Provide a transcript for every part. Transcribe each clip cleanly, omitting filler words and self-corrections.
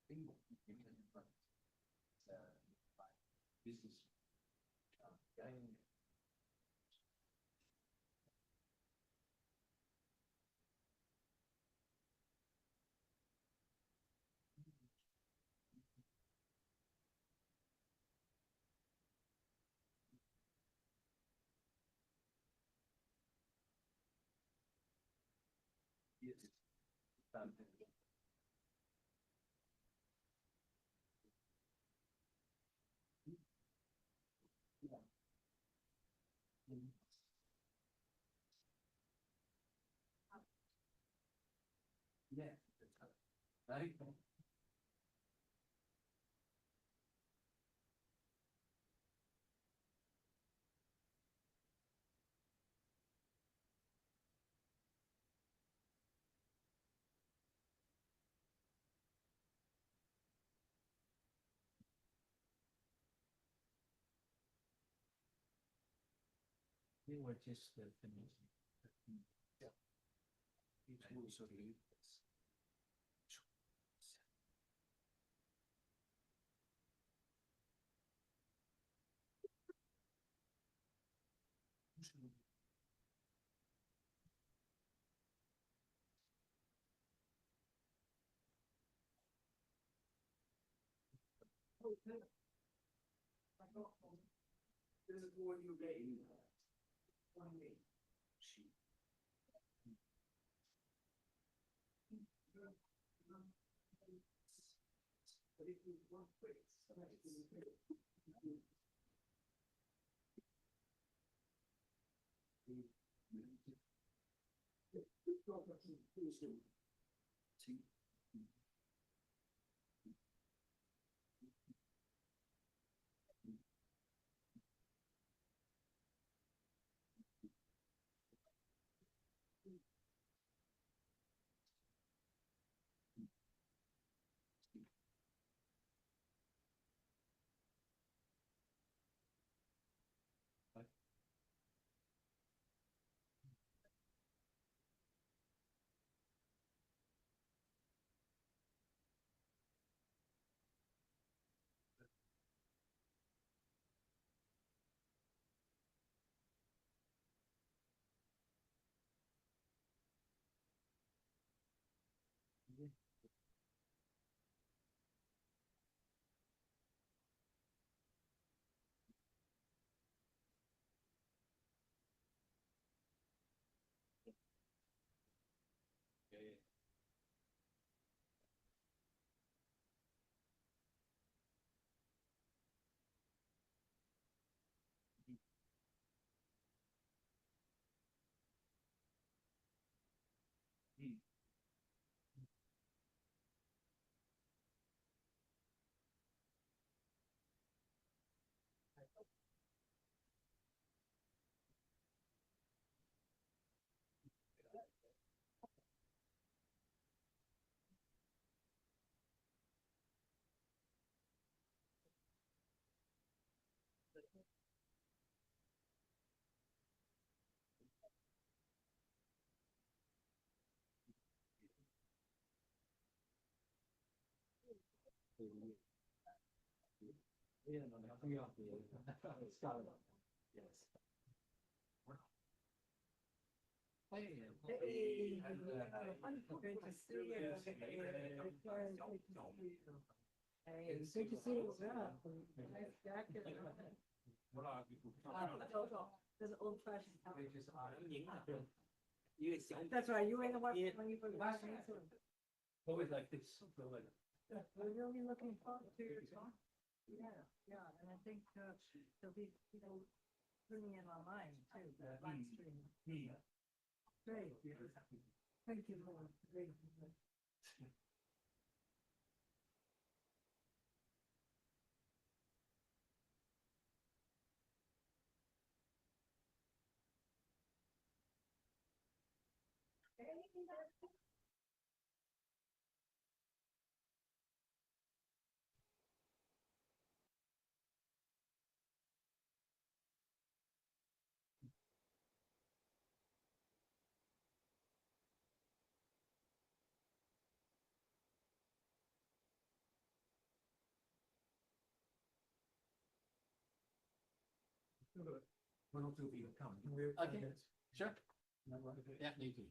business game. Yes. Yeah. Right. They were just finishing. Yeah. It was a little. This is what you get in. One day. But if you want quick, yeah, no, nothing else. It's got it. Yes. Hey, hey, good to see you. Hey, good to see you. Nice jacket. There's an old fashioned house. That's right, you ain't the one when you put the last name. Always like this. We're really looking forward to your talk. Yeah, yeah, and I think there'll be people tuning in online too, the live stream. Great. Thank you for great. Okay, sure. Yeah, you too.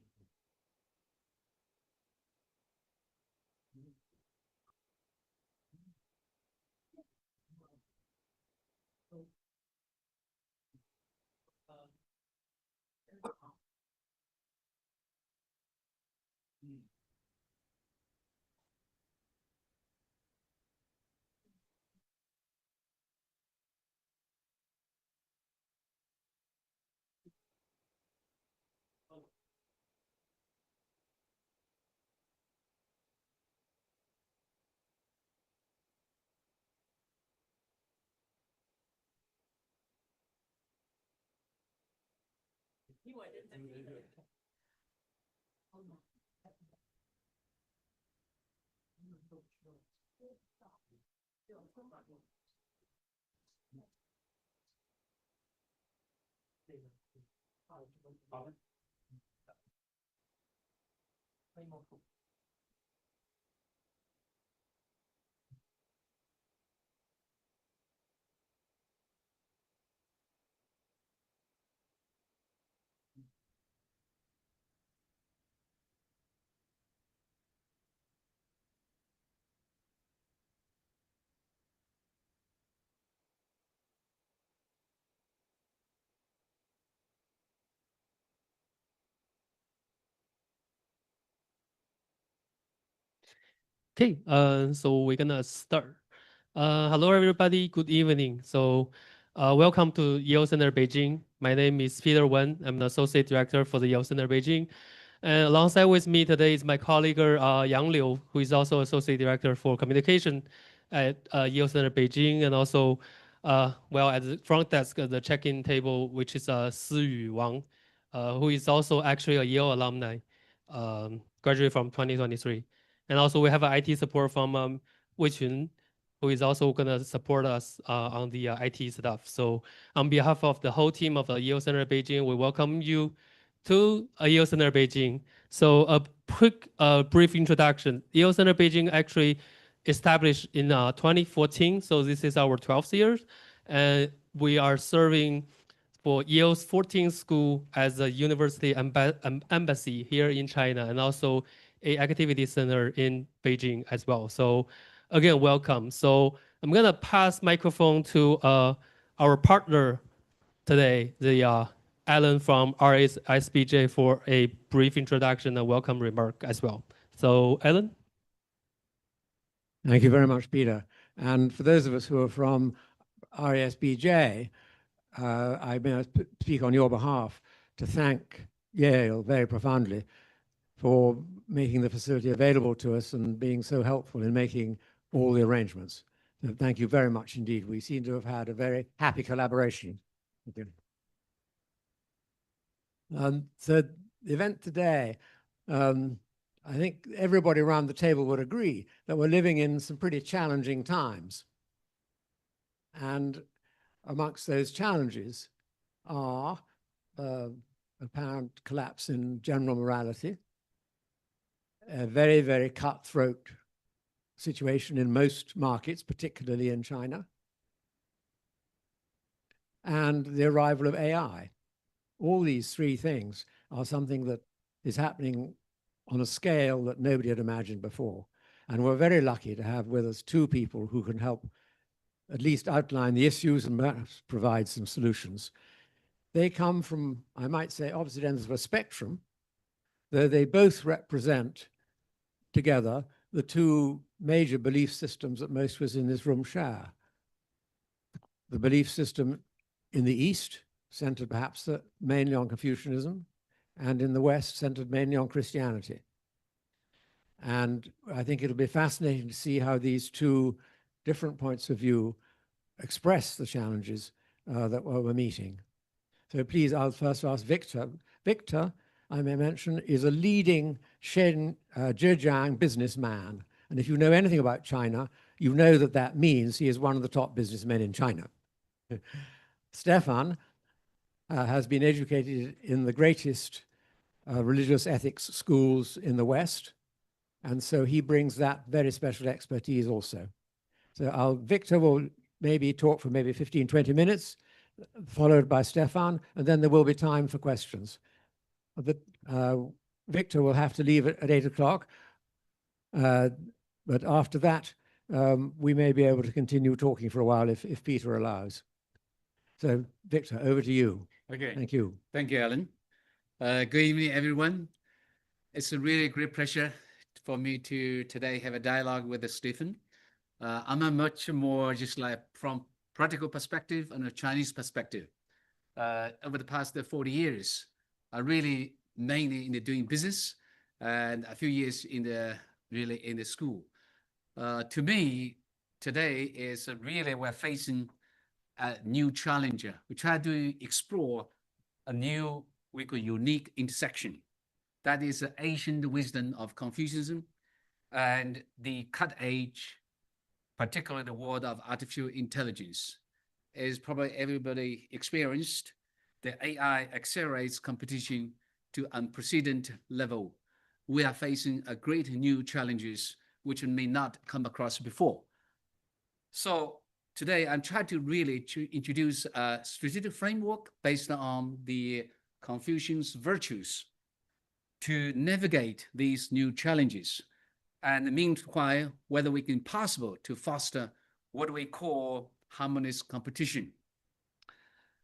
Okay, so we're gonna start. Hello, everybody. Good evening. So, welcome to Yale Center Beijing. My name is Peter Wen. I'm the associate director for the Yale Center Beijing. And alongside with me today is my colleague Yang Liu, who is also associate director for communication at Yale Center Beijing, and also, well, at the front desk at the check-in table, which is Siyu Wang, who is also actually a Yale alumni, graduated from 2023. And also we have an IT support from Wei Qun, who is also going to support us on the IT stuff. So on behalf of the whole team of the Yale Center Beijing, we welcome you to Yale Center Beijing. So a quick brief introduction. Yale Center Beijing actually established in 2014, so this is our 12th year. And we are serving for Yale's 14th school as a university embassy here in China, and also a activity center in Beijing as well. So again, welcome. So I'm gonna pass microphone to our partner today, the Alan from RSBJ for a brief introduction and welcome remark as well. So Alan? Thank you very much, Peter. And for those of us who are from RSBJ, I may speak on your behalf to thank Yale very profoundly for making the facility available to us and being so helpful in making all the arrangements. So thank you very much indeed. We seem to have had a very happy collaboration. Thank you. So the event today, I think everybody around the table would agree that we're living in some pretty challenging times. And amongst those challenges are apparent collapse in general morality, a very, very cutthroat situation in most markets, particularly in China, and the arrival of AI. All these three things are something that is happening on a scale that nobody had imagined before. And we're very lucky to have with us two people who can help at least outline the issues and provide some solutions. They come from, I might say, opposite ends of a spectrum, though they both represent together the two major belief systems that most of us in this room share. The belief system in the East, centered perhaps mainly on Confucianism, and in the West, centered mainly on Christianity. And I think it'll be fascinating to see how these two different points of view express the challenges that we're meeting. So please, I'll first ask Victor. Victor, I may mention, is a leading Zhejiang businessman. And if you know anything about China, you know that that means he is one of the top businessmen in China. Stefan has been educated in the greatest religious ethics schools in the West. And so he brings that very special expertise also. So Victor will maybe talk for maybe 15, 20 minutes, followed by Stefan, and then there will be time for questions. Victor will have to leave at 8 o'clock, but after that, we may be able to continue talking for a while if Peter allows. So, Victor, over to you. Okay. Thank you. Thank you, Alan. Good evening, everyone. It's a really great pleasure for me to today have a dialogue with Stephen. I'm a much more just like from practical perspective and a Chinese perspective. Over the past 40 years, I really mainly in the doing business and a few years in the school. To me, today is really we're facing a new challenge. We try to explore a new, we call unique intersection. That is the ancient wisdom of Confucianism and the cut edge, particularly the world of artificial intelligence. As probably everybody experienced, the AI accelerates competition to unprecedented level. We are facing a great new challenges which may not come across before. So today I'm trying to really introduce a strategic framework based on the Confucian's virtues to navigate these new challenges. And meanwhile, whether we can possible to foster what we call harmonious competition.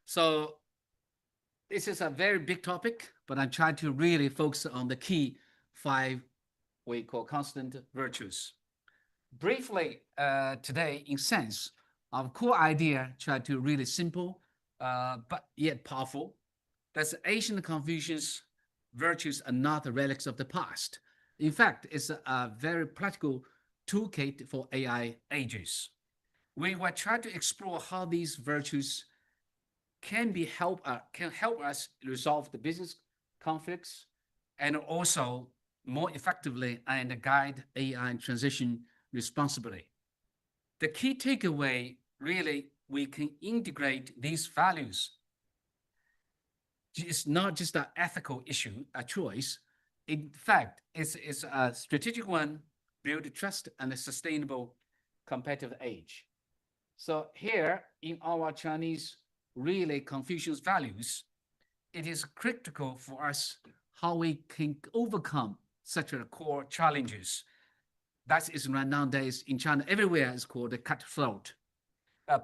So this is a very big topic, but I'm trying to really focus on the key 5 we call constant virtues. Briefly, today, in sense, our core idea try to really simple, but yet powerful. That's ancient Confucius virtues are not relics of the past. In fact, it's a very practical toolkit for AI ages. We will try to explore how these virtues can help us resolve the business conflicts and also more effectively and guide AI transition responsibly. The key takeaway, really, we can integrate these values. It's not just an ethical issue, a choice. In fact, it's a strategic one, build trust and a sustainable competitive age. So here in our Chinese really Confucius values, it is critical for us how we can overcome such a core challenges. That is right nowadays in China, everywhere is called the cutthroat,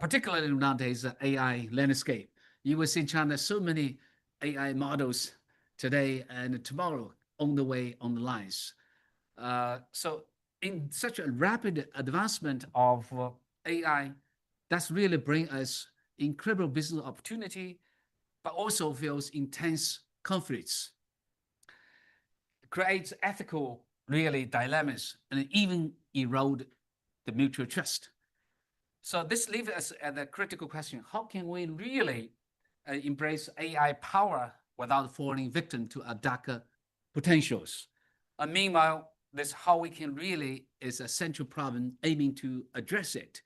particularly nowadays the AI landscape. You will see in China so many AI models today and tomorrow on the way on the lines. So in such a rapid advancement of AI, that's really bring us incredible business opportunity, but also feels intense conflicts. It creates ethical, really dilemmas, and even erode the mutual trust. So this leaves us at the critical question: how can we really embrace AI power without falling victim to darker potentials? And meanwhile, this how we can really is a central problem aiming to address it.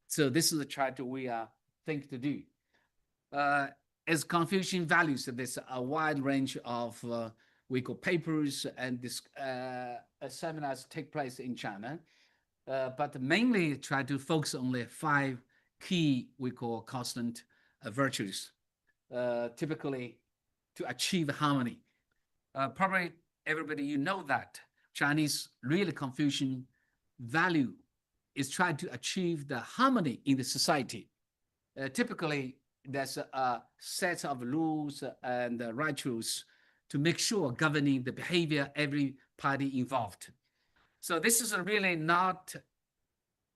So this is a chart we are thinking to do. As Confucian values, there's a wide range of we call papers and this seminars take place in China, but mainly try to focus on the 5 key we call constant virtues, typically to achieve harmony. Probably everybody, you know that Chinese really Confucian value is trying to achieve the harmony in the society. Typically, there's a set of rules and rituals to make sure governing the behavior every party involved. So this is really not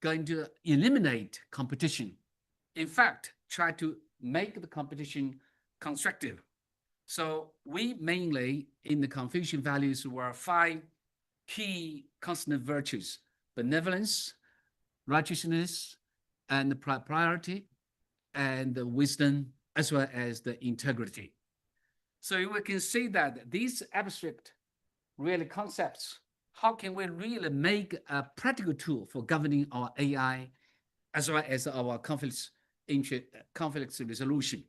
going to eliminate competition. In fact, try to make the competition constructive. So we mainly, in the Confucian values, were 5 key constant virtues: benevolence, righteousness, and the priority, and the wisdom, as well as the integrity. So we can see that these abstract really concepts, how can we really make a practical tool for governing our AI, as well as our conflicts resolution?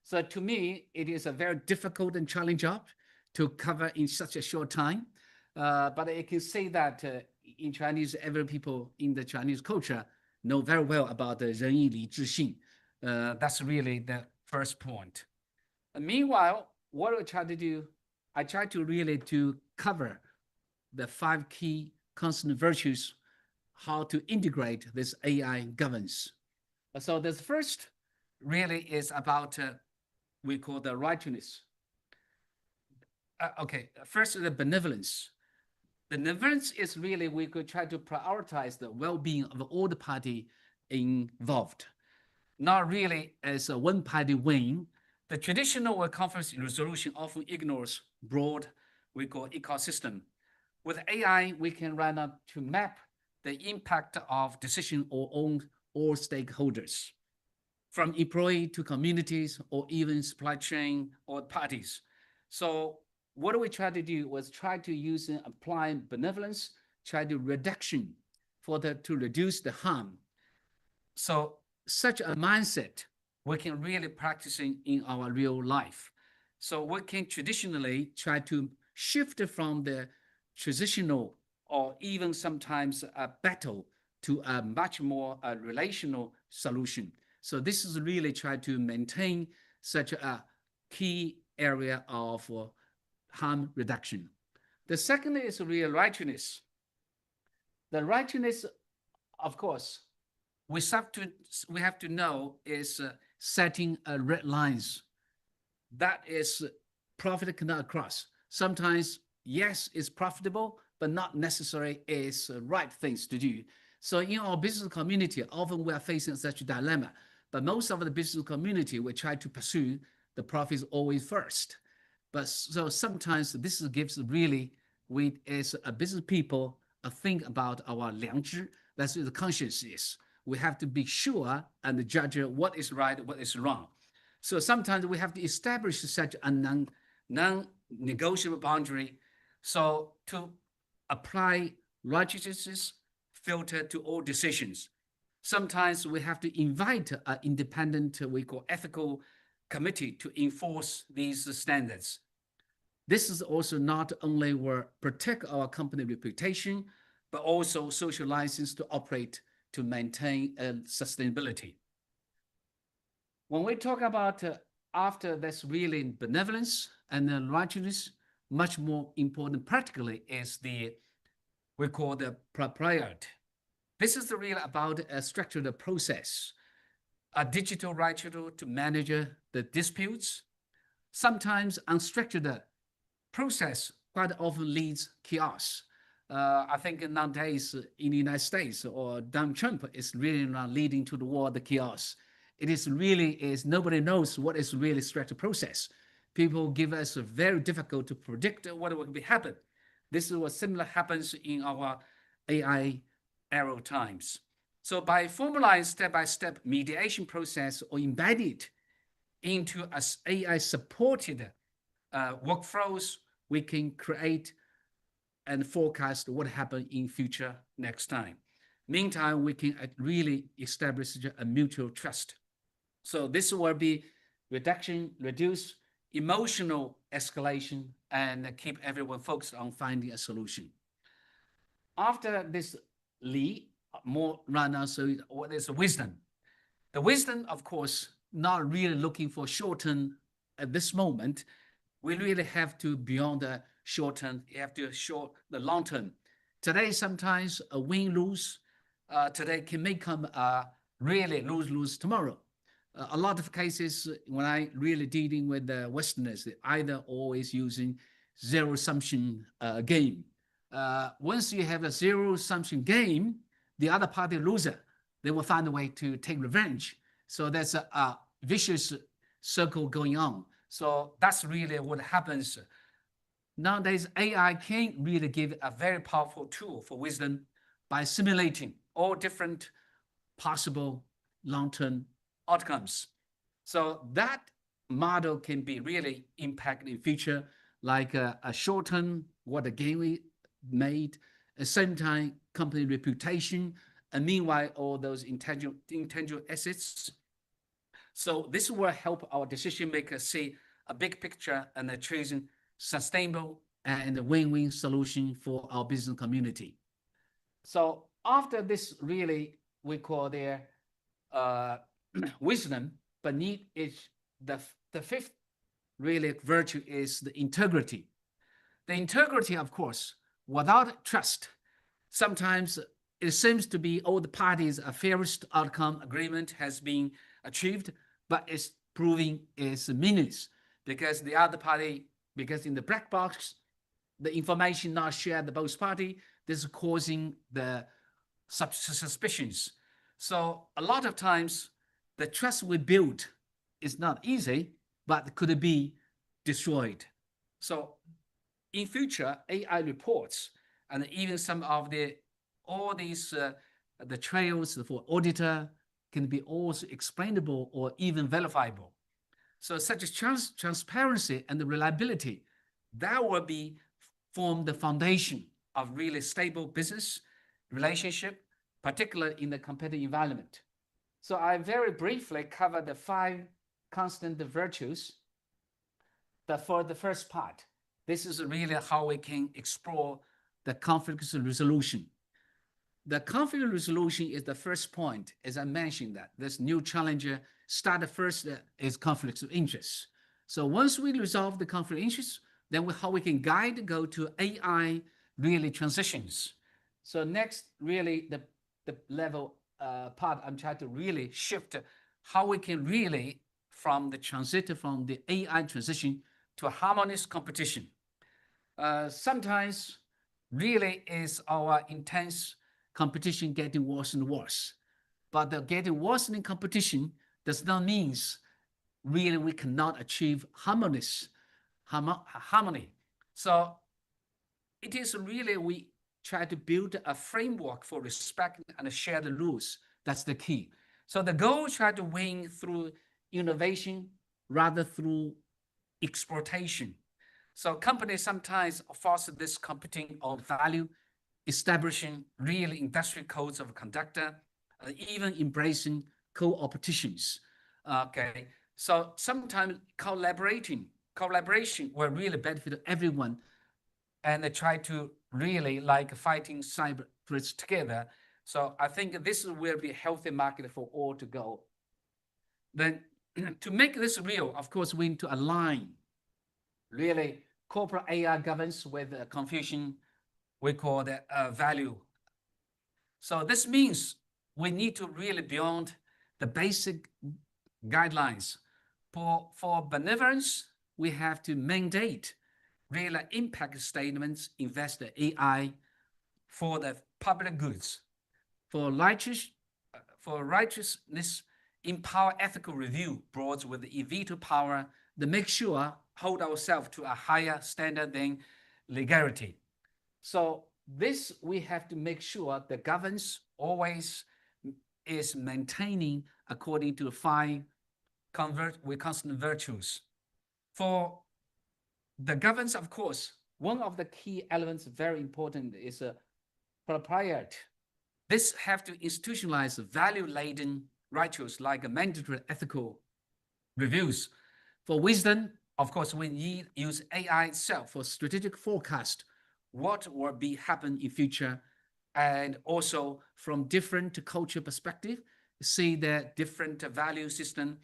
So to me, it is a very difficult and challenging job to cover in such a short time. But I can say that in Chinese, every people in the Chinese culture know very well about the 仁义礼智信. That's really the first point. Meanwhile, what I try to do, I try to really to cover the 5 key constant virtues, how to integrate this AI governance. So the first really is about, we call the righteousness. Okay, first the benevolence. Benevolence is really, we could try to prioritize the well-being of all the party involved. Not really as a one-party win. The traditional conflict resolution often ignores broad, we call ecosystem. With AI, we can right now to map the impact of decision on all stakeholders, from employee to communities or even supply chain or parties. So what we try to do was try to use and apply benevolence, try to reduction to reduce the harm. So such a mindset we can really practicing in our real life. So we can traditionally try to shift from the traditional or even sometimes a battle to a much more relational solution. So this is really try to maintain such a key area of harm reduction. The second is real righteousness. The righteousness, of course, we have to know is setting red lines. That is profit cannot cross. Sometimes, yes, it's profitable, but not necessarily is right things to do. So in our business community, often we are facing such a dilemma. But most of the business community, we try to pursue the profits always first. But so sometimes this gives really, we as a business people, think about our 良知, that's what the conscience is. We have to be sure and judge what is right, what is wrong. So sometimes we have to establish such a non-negotiable boundary. So to apply righteousness filter to all decisions. Sometimes we have to invite an independent, we call ethical committee to enforce these standards. This is also not only will protect our company reputation, but also social license to operate to maintain sustainability. When we talk about after that's really benevolence and righteousness, much more important practically is we call the priority. This is really about a structured process, a digital righteousness to manage the disputes. Sometimes unstructured process quite often leads chaos. I think nowadays in the United States or Donald Trump is really not leading to the war, the chaos. It is really nobody knows what is really structured process. People give us a very difficult to predict what will be happen. This is what similar happens in our AI era times. So by formalizing step-by-step mediation process or embed it into as AI supported workflows, we can create and forecast what happened in future next time. Meantime, we can really establish a mutual trust. So this will be reduce emotional escalation and keep everyone focused on finding a solution. After this more run on, so what is wisdom? The wisdom, of course, not really looking for short term at this moment. We really have to beyond the short term, you have to show the long term. Today, sometimes a win-lose, today can become a really lose-lose tomorrow. A lot of cases when I really dealing with the Westerners, they either always using zero-sum game. Once you have a zero-sum game, the other party loser, they will find a way to take revenge. So there's a vicious circle going on. So that's really what happens. Nowadays, AI can really give a very powerful tool for wisdom by simulating all different possible long-term outcomes. So that model can be really impacted in future, like a short-term, what a game we made, at the same time, company reputation, and meanwhile, all those intangible assets. So this will help our decision makers see a big picture and choosing sustainable and a win-win solution for our business community. So after this, really, we call their wisdom, but need is the fifth really virtue is the integrity. The integrity, of course, without trust, sometimes it seems to be all the parties a fairest outcome agreement has been achieved, but it's proving is meaningless because the other party, because in the black box, the information not shared by both parties, this is causing the suspicions. So a lot of times the trust we build is not easy, but could be destroyed. So in future, AI reports and even some of all these the trails for auditor can be also explainable or even verifiable. So such as transparency and the reliability, that will be form the foundation of really stable business relationship, particularly in the competitive environment. So I very briefly cover the 5 constant virtues. But for the first part, this is really how we can explore the conflict resolution. The conflict resolution is the first point, as I mentioned that this new challenger started first is conflicts of interest. So once we resolve the conflict of interest, then how we can go to AI really transitions. So next, really the level part, I'm trying to really shift how we can really from the AI transition to a harmonious competition. Sometimes really is our intense competition getting worse and worse. But the getting worse in competition does not mean really we cannot achieve harmony. So it is really we try to build a framework for respect and share the rules. That's the key. So the goal is try to win through innovation rather through exploitation. So companies sometimes foster this competing on value, establishing real industry codes of conduct, even embracing co-opetitions. Okay, so sometimes collaboration will really benefit everyone, and they try to really like fighting cyber threats together. So I think this will be a healthy market for all to go. Then to make this real, of course, we need to align really corporate AI governance with Confucian, we call that value. So this means we need to really beyond the basic guidelines. For benevolence, we have to mandate real impact statements, invest the AI for the public goods. For righteousness, empower ethical review boards with the veto power to make sure hold ourselves to a higher standard than legality. So this we have to make sure the governance always is maintaining according to 5 constant virtues. For the governance, of course, one of the key elements very important is propriety. This have to institutionalize value-laden rituals like a mandatory ethical reviews. For wisdom, of course, we need use AI itself for strategic forecast, what will be happen in future, and also from different culture perspective, see the different value system,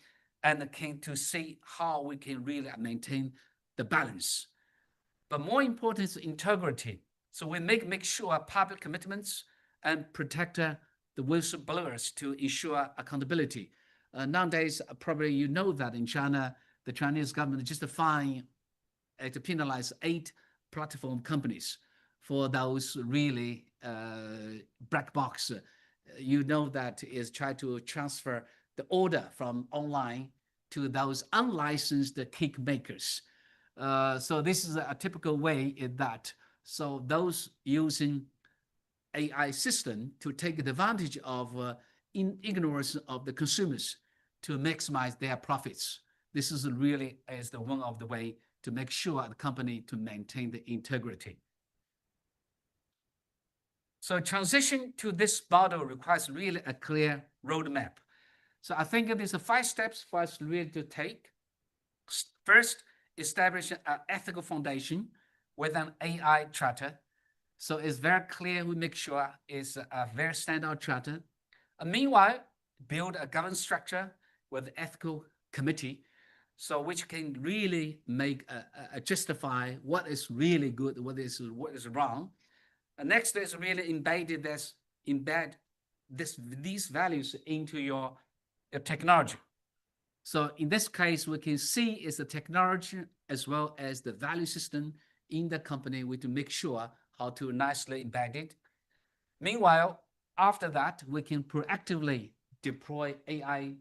and to see how we can really maintain the balance. But more important is integrity. So we make sure public commitments and protect the whistleblowers to ensure accountability. Nowadays, probably you know that in China, the Chinese government just fined to penalize 8 platform companies for those really black box. You know that is try to transfer the order from online to those unlicensed cake makers. So this is a typical way in that. So those using AI system to take advantage of ignorance of the consumers to maximize their profits. This is really is the one of the way to make sure the company to maintain the integrity. So transition to this model requires really a clear roadmap. So I think there's 5 steps for us really to take. First, establish an ethical foundation with an AI charter. So it's very clear we make sure it's a very standard charter. Meanwhile, build a governance structure with ethical committee, so which can really make justify what is really good, what is wrong. And next is really embed these values into your technology. So in this case, we can see is the technology as well as the value system in the company. We to make sure how to nicely embed it. Meanwhile, after that, we can proactively deploy AI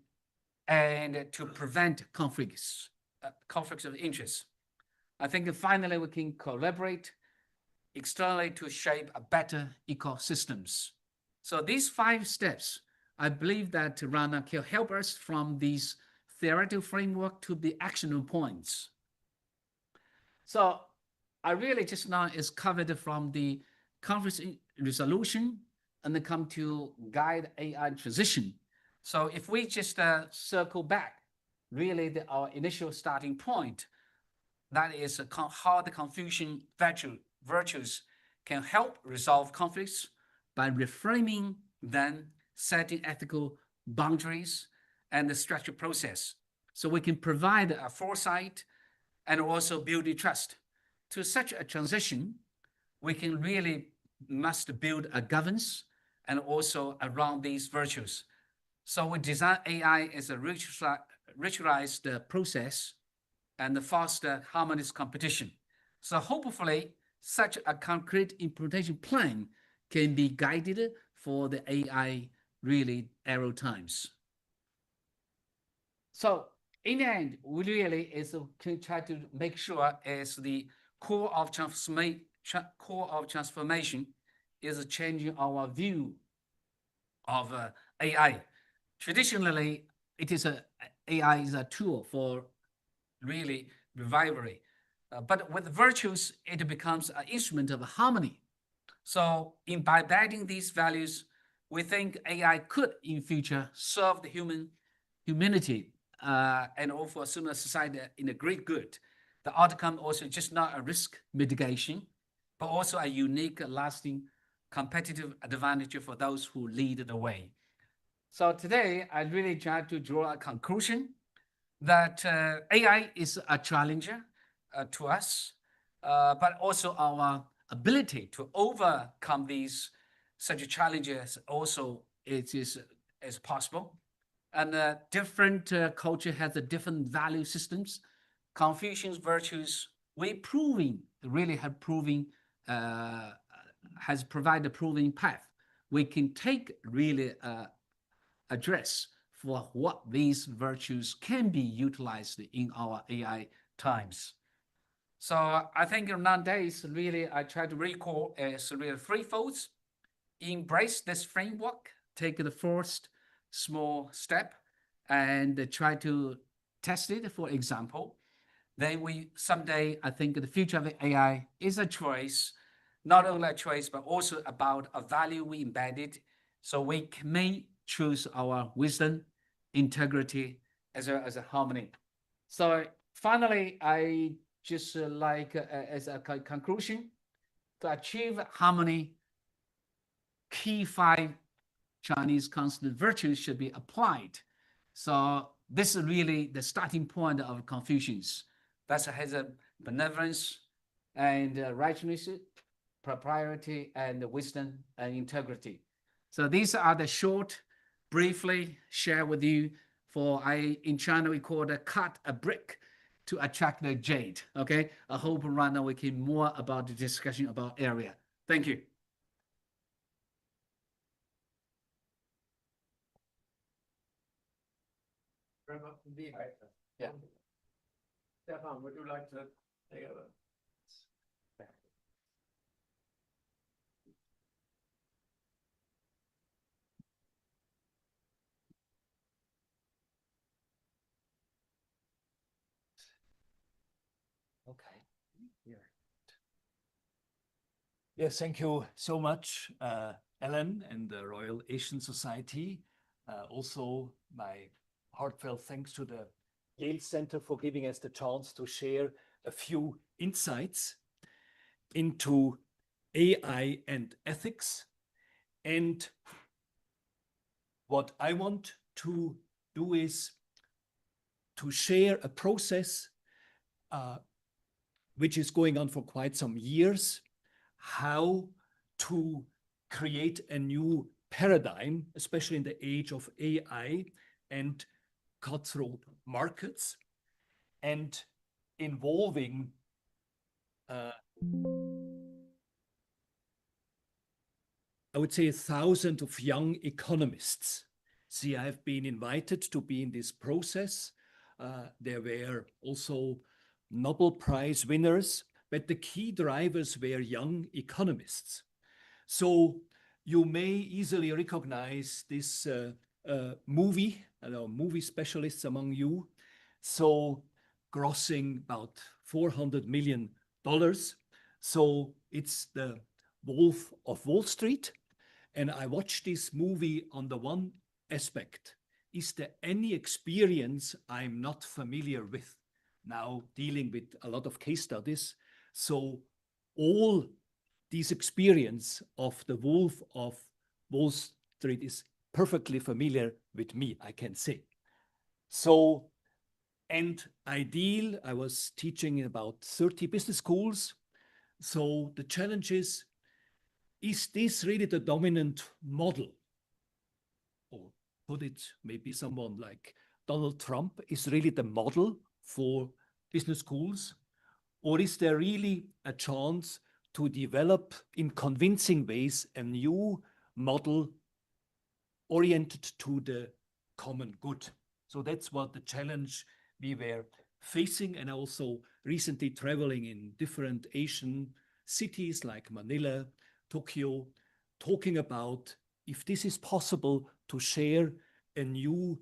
and to prevent conflicts of interest. I think finally we can collaborate externally to shape a better ecosystems. So these 5 steps, I believe that Rana can help us from these theoretical framework to the actionable points. So I really just now is covered from the conflict resolution and then come to guide AI transition. So if we just circle back, really our initial starting point, that is how the Confucian virtues can help resolve conflicts by reframing them, setting ethical boundaries and the structured process. So we can provide a foresight and also build trust. To such a transition, we can really must build a governance and also around these virtues. So we design AI as a ritualized process and foster harmonious competition. So hopefully such a concrete implementation plan can be guided for the AI really arrow times. So in the end, we really can try to make sure as the core of transformation is changing our view of AI. Traditionally, AI is a tool for really revivery, but with virtues, it becomes an instrument of harmony. So by embedding these values, we think AI could in future serve the humanity and also a similar society in a great good. The outcome also just not a risk mitigation, but also a unique, lasting competitive advantage for those who lead the way. So today, I really try to draw a conclusion that AI is a challenger to us, but also our ability to overcome these such challenges also is possible. And different culture has a different value systems. Confucian's virtues, has provided a proving path. We can take really address for what these virtues can be utilized in our AI times. So I think nowadays, really, I try to recall as really 3 folds. Embrace this framework, take the first small step and try to test it, for example. Then someday, I think the future of AI is a choice, not only a choice, but also about a value we embedded. So we may choose our wisdom, integrity, as a harmony. So finally, I just as a conclusion, to achieve harmony, key 5 Chinese constant virtues should be applied. So this is really the starting point of Confucius. That has a benevolence and righteousness, propriety and wisdom and integrity. So these are the short, briefly share with you in China, we call it cut a brick to attract the jade, okay? I hope right now we can more about the discussion about area. Thank you. Very much indeed. Yeah. Stefan, would you like to take over? Okay. Here. Yes, thank you so much, Ellen and the Royal Asian Society. Also, my heartfelt thanks to the Yale Center for giving us the chance to share a few insights into AI and ethics. And what I want to do is to share a process which is going on for quite some years, how to create a new paradigm, especially in the age of AI and cutthroat markets, and involving I would say 1,000 of young economists. See, I have been invited to be in this process. There were also Nobel Prize winners, but the key drivers were young economists. So you may easily recognize this movie, I know movie specialists among you. So grossing about $400 million. So it's the Wolf of Wall Street. And I watched this movie on the one aspect. Is there any experience I'm not familiar with? Now dealing with a lot of case studies. So all this experience of the Wolf of Wall Street is perfectly familiar with me, I can say. So, and I was teaching in about 30 business schools. So the challenge is this really the dominant model? Or put it, maybe someone like Donald Trump is really the model for business schools? Or is there really a chance to develop in convincing ways a new model oriented to the common good? So that's what the challenge we were facing, and also recently traveling in different Asian cities like Manila, Tokyo, talking about if this is possible to share a new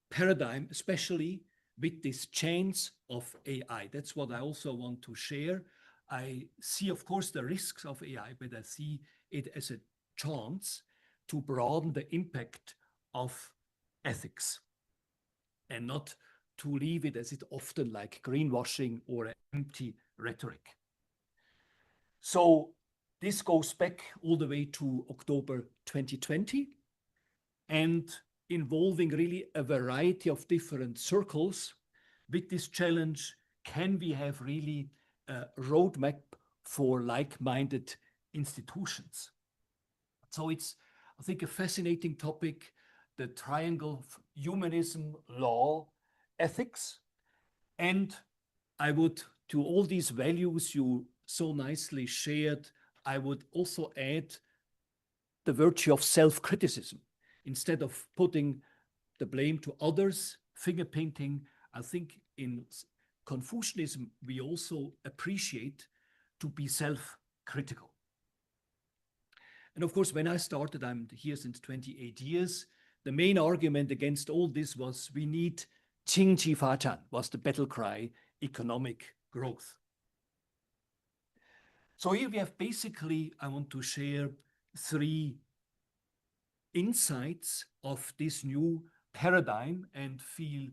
paradigm, especially with this chance of AI. That's what I also want to share. I see, of course, the risks of AI, but I see it as a chance to broaden the impact of ethics and not to leave it as it often like greenwashing or empty rhetoric. So this goes back all the way to October 2020 and involving really a variety of different circles. With this challenge, can we have really a roadmap for like-minded institutions? So it's, I think, a fascinating topic, the triangle of humanism, law, ethics. And I would, to all these values you so nicely shared, I would also add the virtue of self-criticism. Instead of putting the blame to others, finger painting, I think in Confucianism, we also appreciate to be self-critical. And of course, when I started, I'm here since 28 years, the main argument against all this was we need 经济发展, was the battle cry, economic growth. So here we have basically, I want to share 3 insights of this new paradigm and feel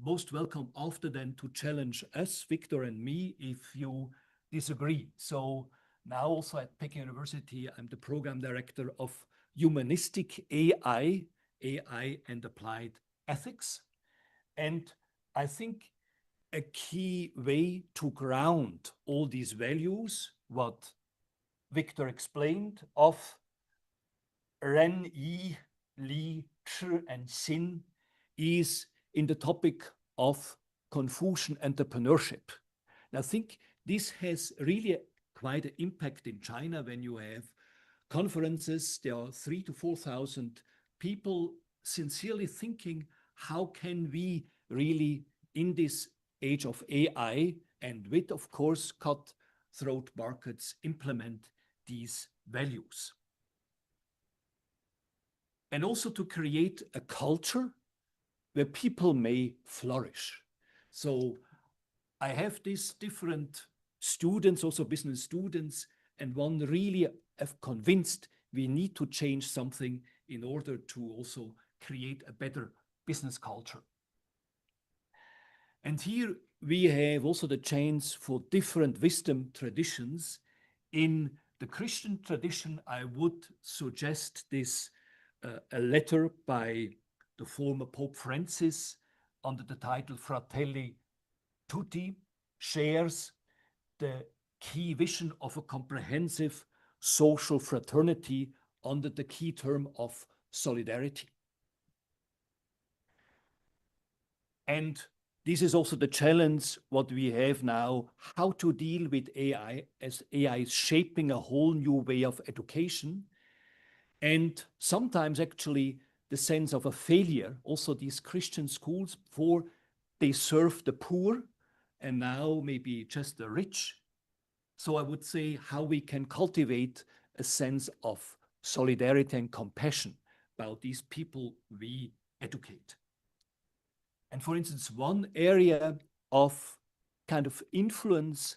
most welcome after then to challenge us, Victor and me, if you disagree. So now also at Peking University, I'm the program director of Humanistic AI and Applied Ethics. And I think a key way to ground all these values, what Victor explained of Ren, Yi, Li, Chi, and Xin, is in the topic of Confucian entrepreneurship. And I think this has really quite an impact in China when you have conferences. There are 3,000 to 4,000 people sincerely thinking, how can we really, in this age of AI and with, of course, cutthroat markets, implement these values? And also to create a culture where people may flourish. So I have these different students, also business students, and one really have convinced we need to change something in order to also create a better business culture. And here we have also the chance for different wisdom traditions. In the Christian tradition, I would suggest this a letter by the former Pope Francis under the title Fratelli Tutti, shares the key vision of a comprehensive social fraternity under the key term of solidarity. And this is also the challenge what we have now, how to deal with AI, as AI is shaping a whole new way of education. And sometimes actually the sense of a failure, also these Christian schools, before they serve the poor and now maybe just the rich. So I would say how we can cultivate a sense of solidarity and compassion about these people we educate. And for instance, one area of kind of influence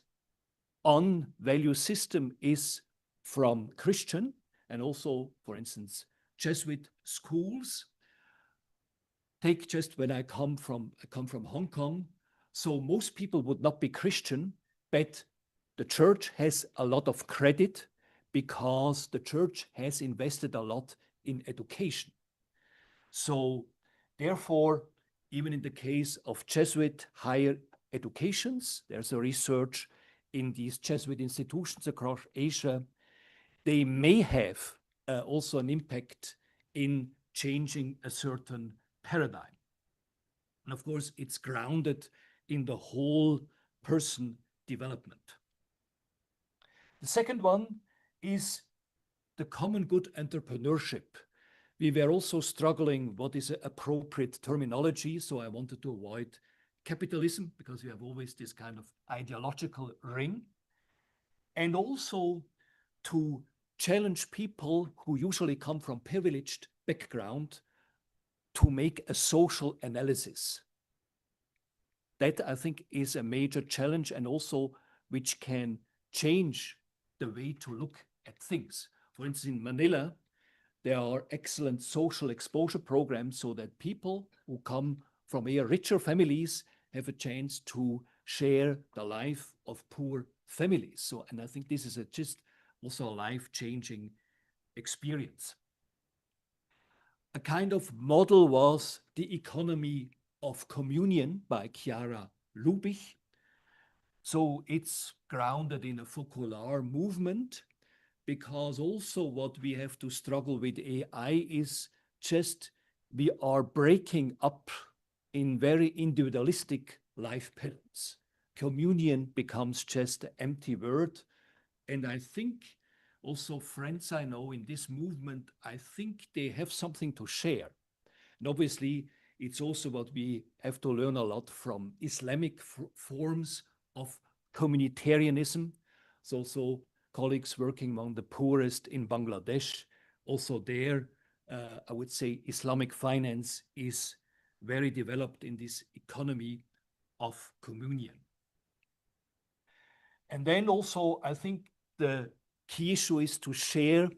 on value system is from Christian and also, for instance, Jesuit schools. Take just when I come from Hong Kong. So most people would not be Christian, but the church has a lot of credit because the church has invested a lot in education. So therefore, even in the case of Jesuit higher educations, there's a research in these Jesuit institutions across Asia, they may have also an impact in changing a certain paradigm. And of course, it's grounded in the whole person development. The second one is the common good entrepreneurship. We were also struggling what is appropriate terminology, so I wanted to avoid capitalism because we have always this kind of ideological ring, and also to challenge people who usually come from privileged background to make a social analysis. That I think is a major challenge and also which can change the way to look at things. For instance, in Manila, there are excellent social exposure programs so that people who come from richer families have a chance to share the life of poor families. So, and I think this is just also a life-changing experience. A kind of model was the economy of communion by Chiara Lubich. So it's grounded in a Foucault movement, because also what we have to struggle with AI is just we are breaking up in very individualistic life patterns. Communion becomes just an empty word. And I think also friends I know in this movement, I think they have something to share. And obviously, it's also what we have to learn a lot from Islamic forms of communitarianism. It's also colleagues working among the poorest in Bangladesh. Also there, I would say Islamic finance is very developed in this economy of communion. And then also, I think the key issue is to share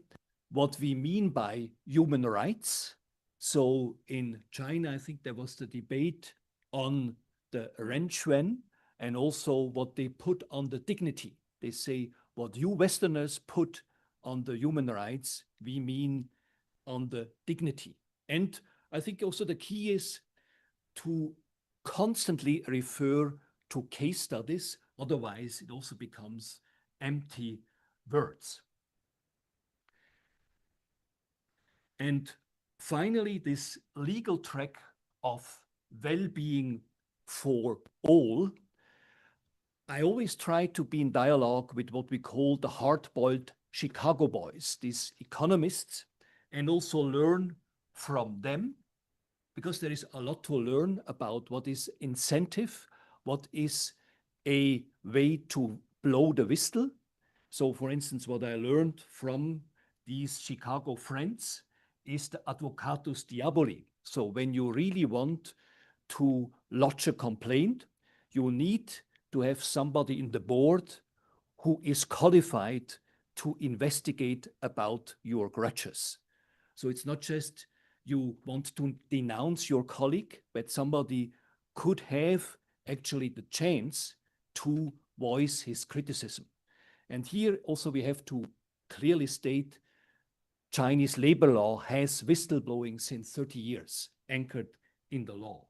what we mean by human rights. So in China, I think there was the debate on the Renchuan and also what they put on the dignity. They say what you Westerners put on the human rights, we mean on the dignity. And I think also the key is to constantly refer to case studies, otherwise it also becomes empty words. And finally, this legal track of well-being for all, I always try to be in dialogue with what we call the hard-boiled Chicago boys, these economists, and also learn from them, because there is a lot to learn about what is incentive, what is a way to blow the whistle. So for instance, what I learned from these Chicago friends is the advocatus diaboli. So when you really want to lodge a complaint, you need to have somebody in the board who is qualified to investigate about your grudges. So it's not just you want to denounce your colleague, but somebody could have actually the chance to voice his criticism. And here also we have to clearly state Chinese labor law has whistleblowing since 30 years, anchored in the law.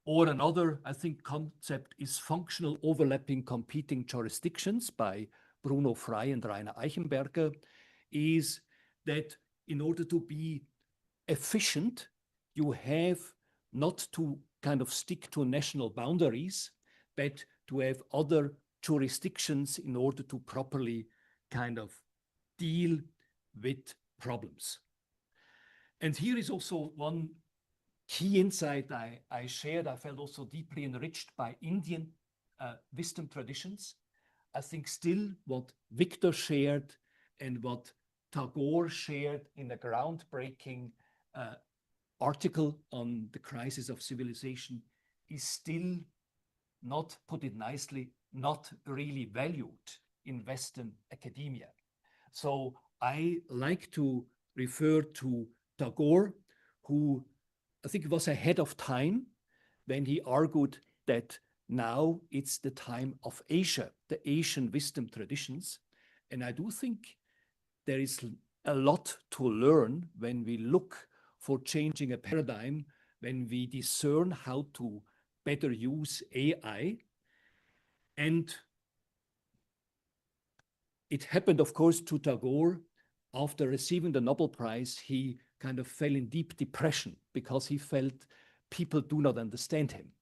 Or another, I think, concept is functional overlapping competing jurisdictions by Bruno Frey and Rainer Eichenberger, is that in order to be efficient, you have not to kind of stick to national boundaries, but to have other jurisdictions in order to properly kind of deal with problems. And here is also one key insight I shared. I felt also deeply enriched by Indian wisdom traditions. I think still what Victor shared and what Tagore shared in a groundbreaking article on the crisis of civilization is still, not put it nicely, not really valued in Western academia. So I like to refer to Tagore, who I think was ahead of time when he argued that now it's the time of Asia, the Asian wisdom traditions. And I do think there is a lot to learn when we look for changing a paradigm, when we discern how to better use AI. And it happened, of course, to Tagore. After receiving the Nobel Prize, he kind of fell in deep depression because he felt people do not understand him.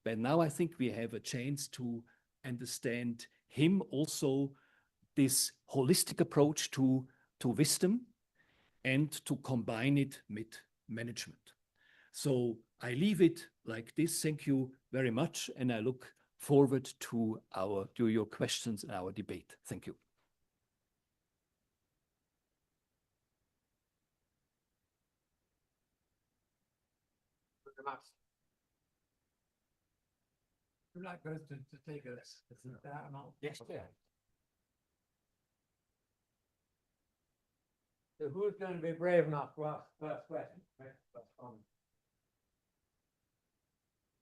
But now I think we have a chance to understand him also, this holistic approach to wisdom, and to combine it with management. So I leave it like this. Thank you very much. And I look forward to your questions and our debate. Thank you. Would like both to take a that amount? Yes, yeah. So who's going to be brave enough to ask the first question?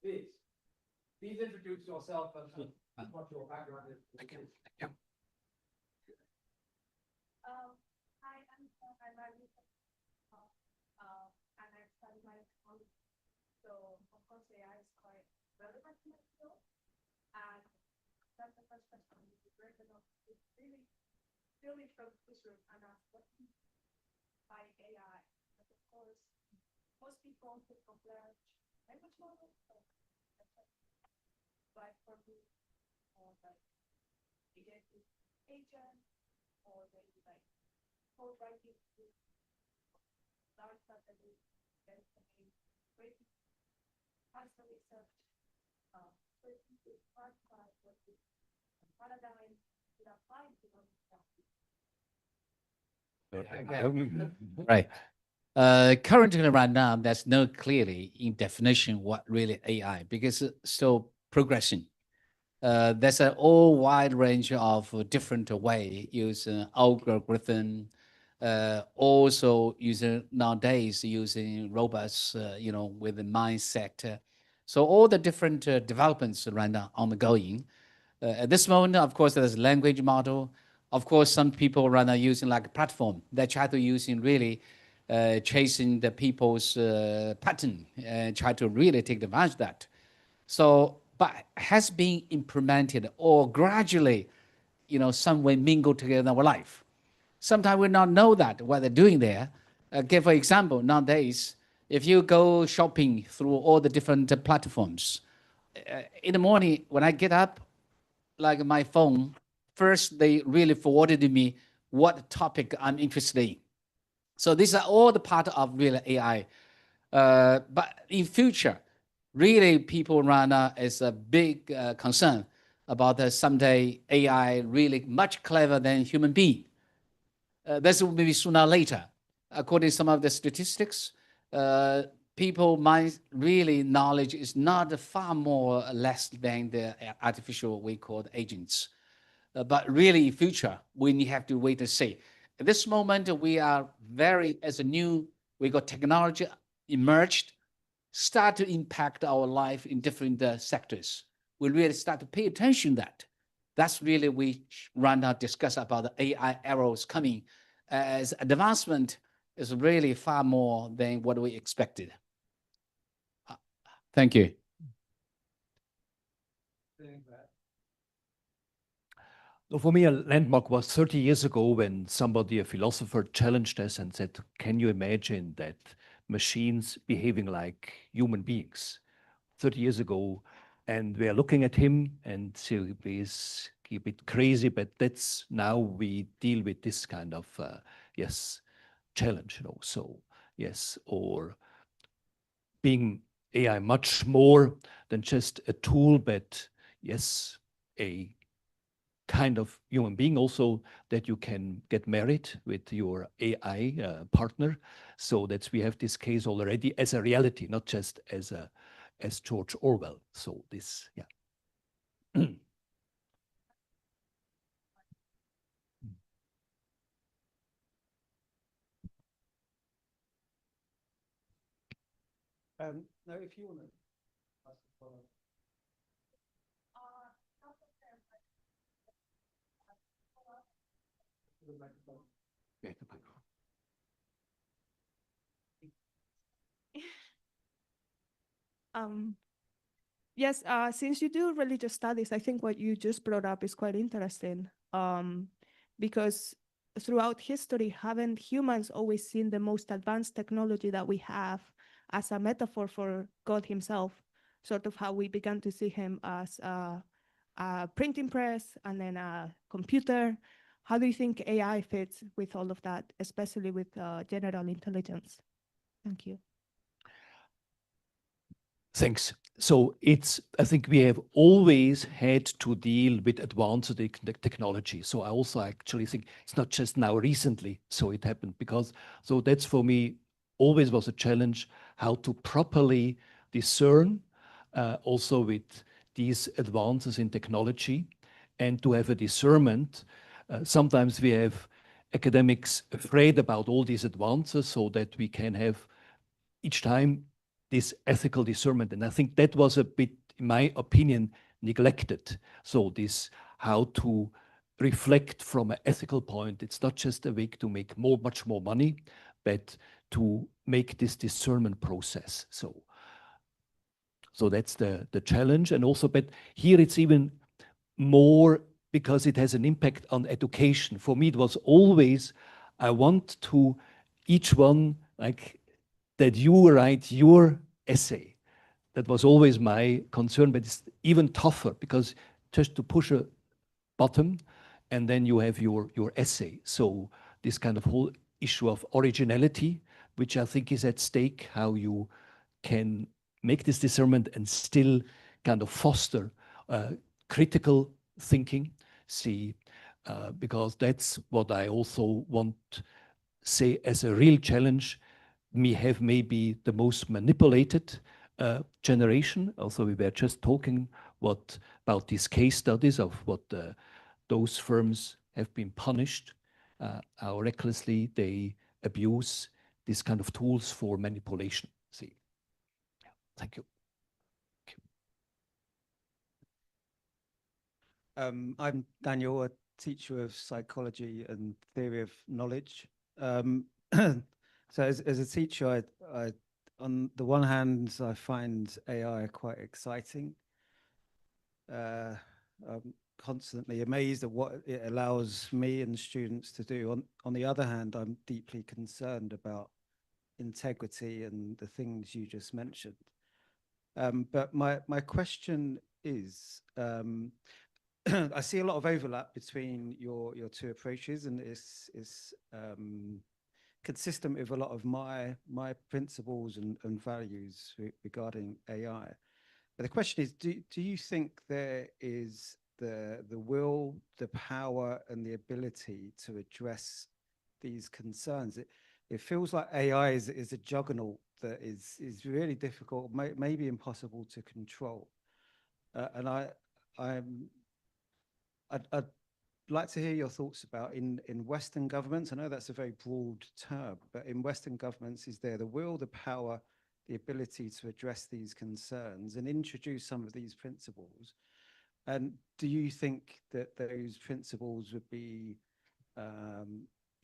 Please introduce yourself and what your background is. Thank you. Thank you. Hi, I'm Marlene. And I studied my college. So of course AI is quite relevant to my field. And that's the first question. It's brave enough to really from this room and ask what by AI. But of course, most people think of large language models. But for me, like agentic agent or maybe like code writing large database and great faster research. So it's part of what the paradigm should apply to Right. Currently, right now, there's no clearly in definition what really AI, because it's still progressing. There's a all wide range of different way using algorithm, also using nowadays using robots, with the mindset. So all the different developments right now ongoing. At this moment, of course, there's language model. Of course, some people right now using like a platform. They try to using really chasing the people's pattern and try to really take advantage of that. So, but has been implemented or gradually, some way mingled together in our life. Sometimes we not know that what they're doing there. Give for example, nowadays, if you go shopping through all the different platforms, in the morning when I get up, like my phone, first they really forwarded to me what topic I'm interested in. So these are all the part of real AI. But in future, really people right now is a big concern about someday AI really much clever than human being. This will be sooner or later. According to some of the statistics, people mind really knowledge is not far more or less than the artificial we call the agents. But really in future, we have to wait and see. At this moment, we are we got technology emerged, start to impact our life in different sectors. We really start to pay attention to that. That's really we right now discuss about the AI arrows coming as advancement is really far more than what we expected. Thank you. So for me, a landmark was 30 years ago when somebody, a philosopher, challenged us and said, can you imagine that machines behaving like human beings? 30 years ago, and we are looking at him and say he's a bit crazy, but that's now we deal with this kind of, yes, challenge, you know, so yes, or being AI much more than just a tool, but yes, a kind of human being also that you can get married with your AI partner. So that we have this case already as a reality, not just as George Orwell. So this, yeah. No, if you want to ask a follow-up. Yeah, the microphone. Yes, since you do religious studies, I think what you just brought up is quite interesting. Because throughout history, haven't humans always seen the most advanced technology that we have as a metaphor for God himself? Sort of how we began to see him as a printing press and then a computer. How do you think AI fits with all of that, especially with general intelligence? Thank you. Thanks. So I think we have always had to deal with advanced technology. So I also actually think it's not just now recently, so it happened because, so that's for me always was a challenge, how to properly discern also with these advances in technology and to have a discernment. Sometimes we have academics afraid about all these advances so that we can have each time this ethical discernment. And I think that was a bit, in my opinion, neglected. So this, how to reflect from an ethical point. It's not just a way to make much more money, but to make this discernment process. So that's the challenge. And also, but here it's even more because it has an impact on education. For me, it was always, I want to, each one, like, that you write your essay. That was always my concern, but it's even tougher because just to push a button and then you have your essay. So this kind of whole issue of originality, which I think is at stake, how you can make this discernment and still kind of foster critical thinking. Because that's what I also want say as a real challenge. We have maybe the most manipulated generation. Also, we were just talking about these case studies of what those firms have been punished, how recklessly they abuse these kind of tools for manipulation. See, yeah. Thank you. I'm Daniel, a teacher of psychology and theory of knowledge. So as a teacher, I on the one hand, I find AI quite exciting. I'm constantly amazed at what it allows me and students to do. On the other hand, I'm deeply concerned about integrity and the things you just mentioned. But my question is, I see a lot of overlap between your two approaches, and it's consistent with a lot of my principles and values regarding AI. But the question is, do you think there is the will, the power, and the ability to address these concerns? It feels like AI is a juggernaut that is really difficult, maybe impossible to control. And I'd like to hear your thoughts about in Western governments. I know that's a very broad term, but in Western governments, is there the will, the power, the ability to address these concerns and introduce some of these principles? And do you think that those principles would be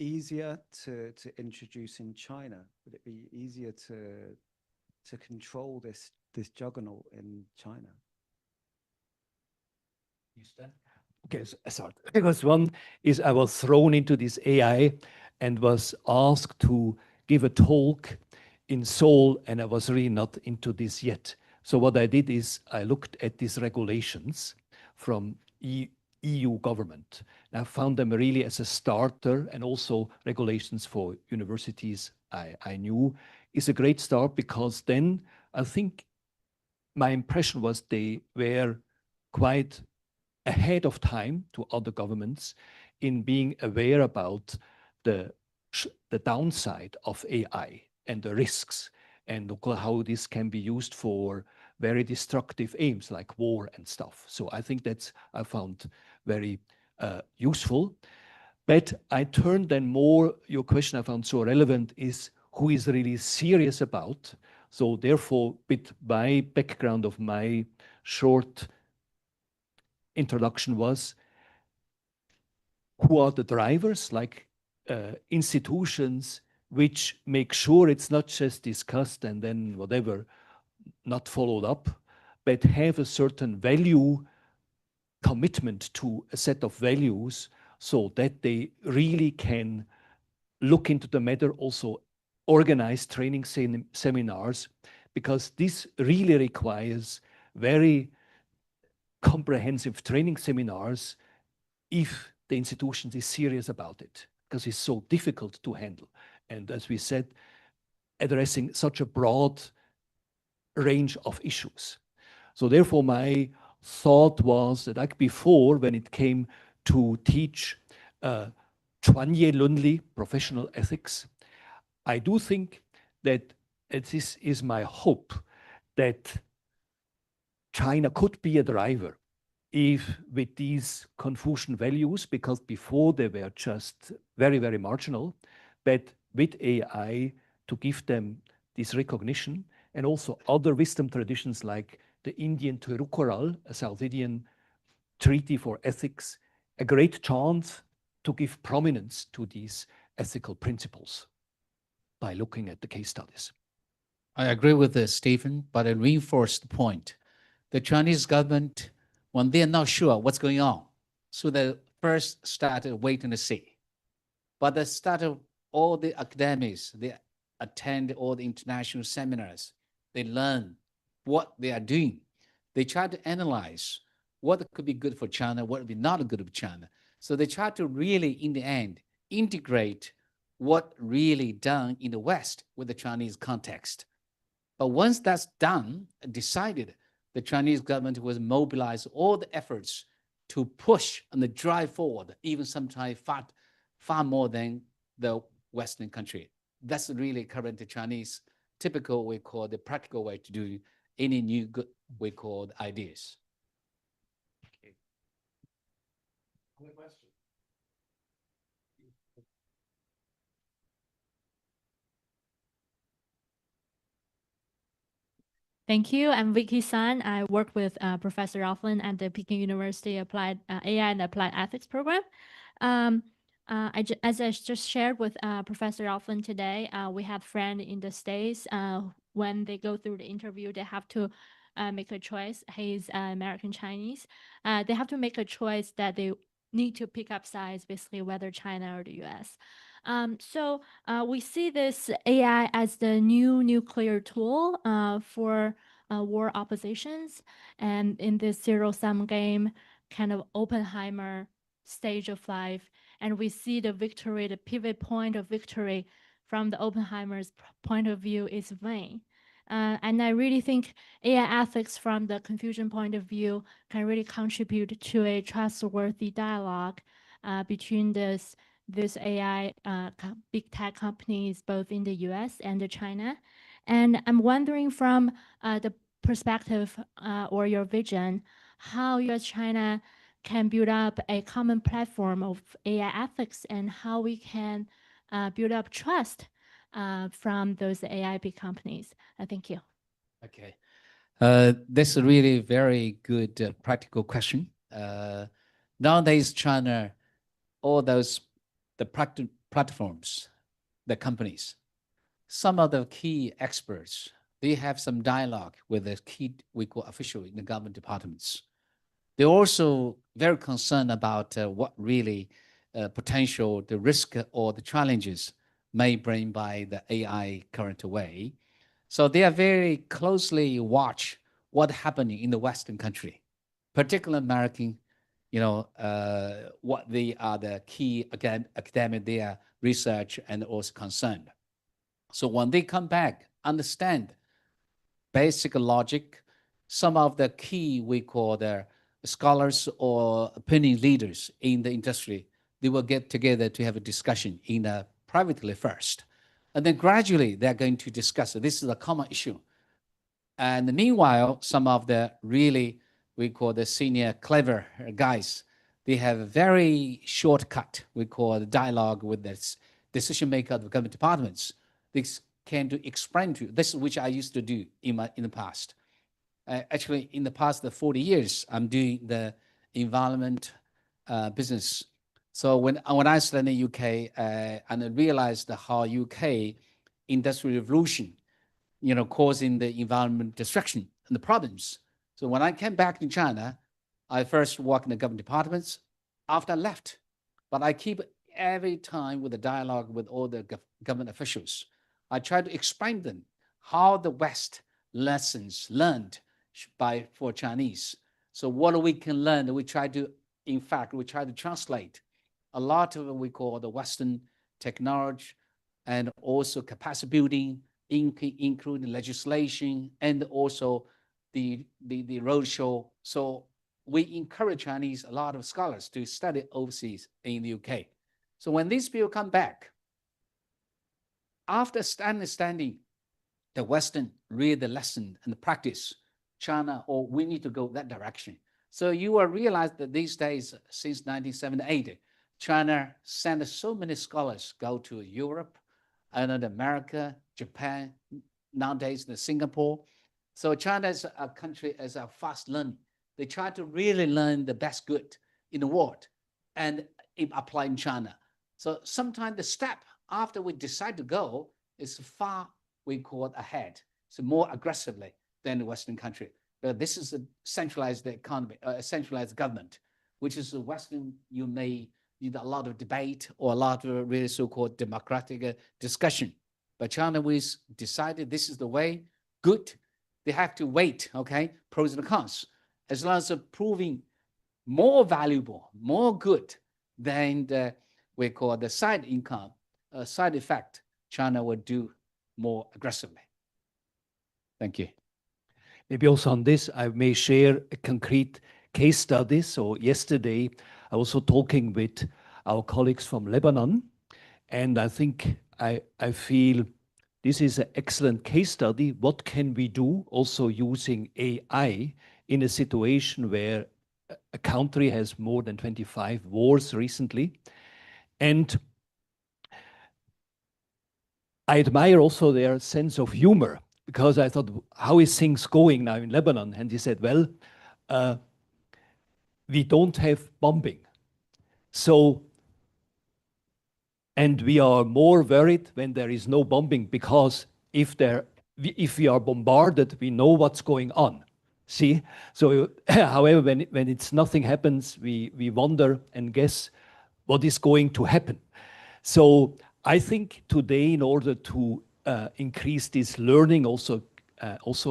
easier to introduce in China? Would it be easier to control this juggernaut in China? Okay, sorry. Because one is I was thrown into this AI and was asked to give a talk in Seoul, and I was really not into this yet. So what I did is I looked at these regulations from EU government. And I found them really as a starter, and also regulations for universities I knew is a great start, because then I think my impression was they were quite ahead of time to other governments in being aware about the downside of AI and the risks, and how this can be used for very destructive aims like war and stuff. So I think that's I found very useful. But I turned then more, your question I found so relevant is who is really serious about. So therefore, with my background of my short introduction was, who are the drivers, like institutions which make sure it's not just discussed and then whatever, not followed up, but have a certain value commitment to a set of values, so that they really can look into the matter, also organize training seminars, because this really requires very comprehensive training seminars if the institution is serious about it, because it's so difficult to handle. And as we said, addressing such a broad range of issues. So therefore, my thought was that, like before, when it came to teach Chuanye Lunli, professional ethics, I do think that this is my hope, that China could be a driver if with these Confucian values, because before they were just very, very marginal, but with AI to give them this recognition, and also other wisdom traditions like the Indian Thirukkural, a South Indian treaty for ethics, a great chance to give prominence to these ethical principles by looking at the case studies. I agree with this, Stephen, but I reinforce the point. The Chinese government, when they're not sure what's going on, so they first started waiting to see. But they started all the academics, they attend all the international seminars, they learn what they are doing. They try to analyze what could be good for China, what would be not good for China. So they try to really, in the end, integrate what really done in the West with the Chinese context. But once that's done, decided, the Chinese government will mobilize all the efforts to push and drive forward, even sometimes far more than the Western country. That's really current Chinese typical, we call the practical way to do any new good, we call ideas. Okay. Another question? Thank you. I'm Vicky San. I work with Professor Offlin at the Peking University Applied AI and Applied Ethics program. As I just shared with Professor Offlin today, we have friends in the States. When they go through the interview, they have to make a choice. He's American Chinese. They have to make a choice that they need to pick up sides, basically whether China or the US. So we see this AI as the new nuclear tool for war oppositions. And in this zero-sum game, kind of Oppenheimer stage of life, and we see the victory, the pivot point of victory from the Oppenheimer's point of view is vain. And I really think AI ethics from the Confucian point of view can really contribute to a trustworthy dialogue between this AI big tech companies, both in the US and China. And I'm wondering from the perspective or your vision, how US-China can build up a common platform of AI ethics, and how we can build up trust from those AI big companies. Thank you. Okay. This is a really very good practical question. Nowadays, China, all those, the platforms, the companies, some of the key experts, they have some dialogue with the key, we call official in the government departments. They're also very concerned about what really potential, the risk or the challenges may bring by the AI current way. So they are very closely watch what happening in the Western country, particularly American, what they are the key academic, their research and also concerned. So when they come back, understand basic logic, some of the key we call the scholars or opinion leaders in the industry, they will get together to have a discussion in a privately first. And then gradually they're going to discuss it. This is a common issue. And meanwhile, some of the really, we call the senior clever guys, they have a very shortcut, we call the dialogue with the decision maker of the government departments. This can to explain to you, this is which I used to do in the past. Actually, in the past 40 years, I'm doing the environment business. So when I studied in the UK and I realized how UK industrial revolution, causing the environment destruction and the problems. So when I came back to China, I first worked in the government departments after I left. But I keep every time with a dialogue with all the government officials. I try to explain them how the West lessons learned for Chinese. So what we can learn, we try to translate a lot of what we call the Western technology and also capacity building, including legislation and also the roadshow. So we encourage Chinese, a lot of scholars to study overseas in the UK. So when these people come back, after understanding the Western read the lesson and the practice, China, or we need to go that direction. So you will realize that these days, since 1978, China sent so many scholars go to Europe, and America, Japan, nowadays the Singapore. So China is a country as a fast learning. They try to really learn the best good in the world and apply in China. So sometimes the step after we decide to go is far, we call it ahead. So more aggressively than the Western country. But this is a centralized economy, a centralized government, which is the Western, you may need a lot of debate or a lot of really so-called democratic discussion. But China, we decided this is the way, good. They have to wait, okay, pros and cons. As long as proving more valuable, more good than the, we call the side income, side effect, China will do more aggressively. Thank you. Maybe also on this, I may share a concrete case study. So yesterday, I was also talking with our colleagues from Lebanon, and I think I feel this is an excellent case study. What can we do also using AI in a situation where a country has more than 25 wars recently? And I admire also their sense of humor, because I thought, how is things going now in Lebanon? And he said, well, we don't have bombing. So, and we are more worried when there is no bombing, because if we are bombarded, we know what's going on. See? So, however, when it's nothing happens, we wonder and guess what is going to happen. So I think today, in order to increase this learning, also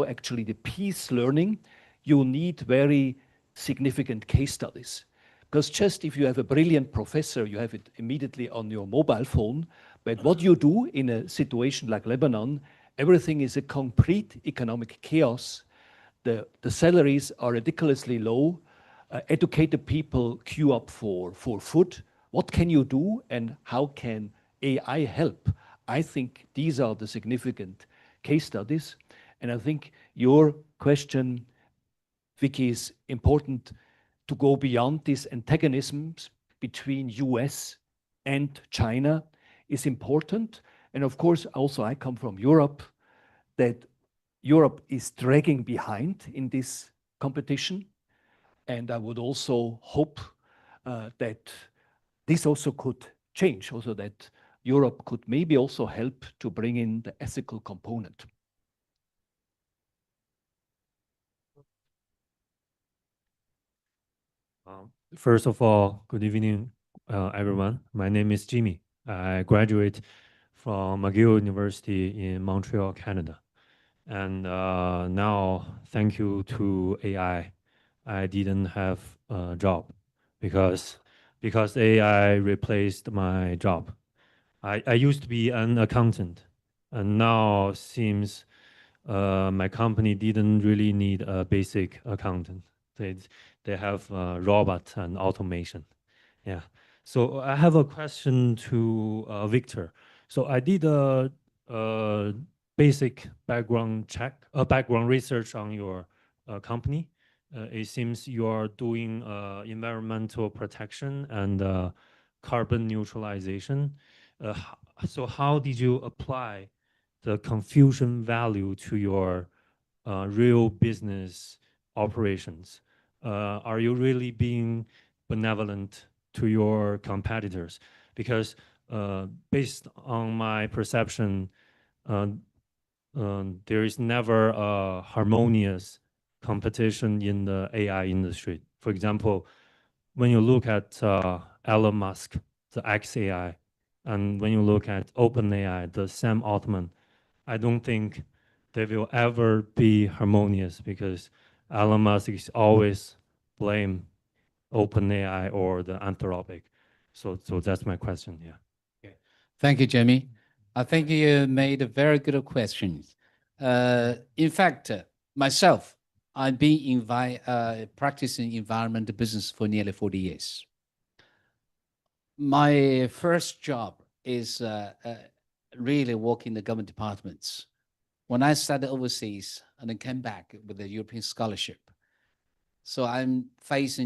actually the peace learning, you need very significant case studies. Because just if you have a brilliant professor, you have it immediately on your mobile phone. But what you do in a situation like Lebanon, everything is a complete economic chaos. The salaries are ridiculously low. Educated people queue up for food. What can you do, and how can AI help? I think these are the significant case studies. And I think your question, Vicky, is important to go beyond these antagonisms between US and China is important. And of course, also I come from Europe, that Europe is dragging behind in this competition. And I would also hope that this also could change, also that Europe could maybe also help to bring in the ethical component. First of all, good evening, everyone. My name is Jimmy. I graduate from McGill University in Montreal, Canada. And now, thank you to AI, I didn't have a job because AI replaced my job. I used to be an accountant, and now seems my company didn't really need a basic accountant. They have robot and automation. Yeah. So I have a question to Victor. So I did a basic background check, background research on your company. It seems you are doing environmental protection and carbon neutralization. So how did you apply the confusion value to your real business operations? Are you really being benevolent to your competitors? Because based on my perception, there is never a harmonious competition in the AI industry. For example, when you look at Elon Musk, the XAI, and when you look at OpenAI, the Sam Altman, I don't think they will ever be harmonious because Elon Musk is always blame OpenAI or the Anthropic. So that's my question. Yeah. Okay. Thank you, Jamie. I think you made a very good question. In fact, myself, I've been practicing environmental business for nearly 40 years. My first job is really working in the government departments. When I studied overseas and then came back with a European scholarship, so I'm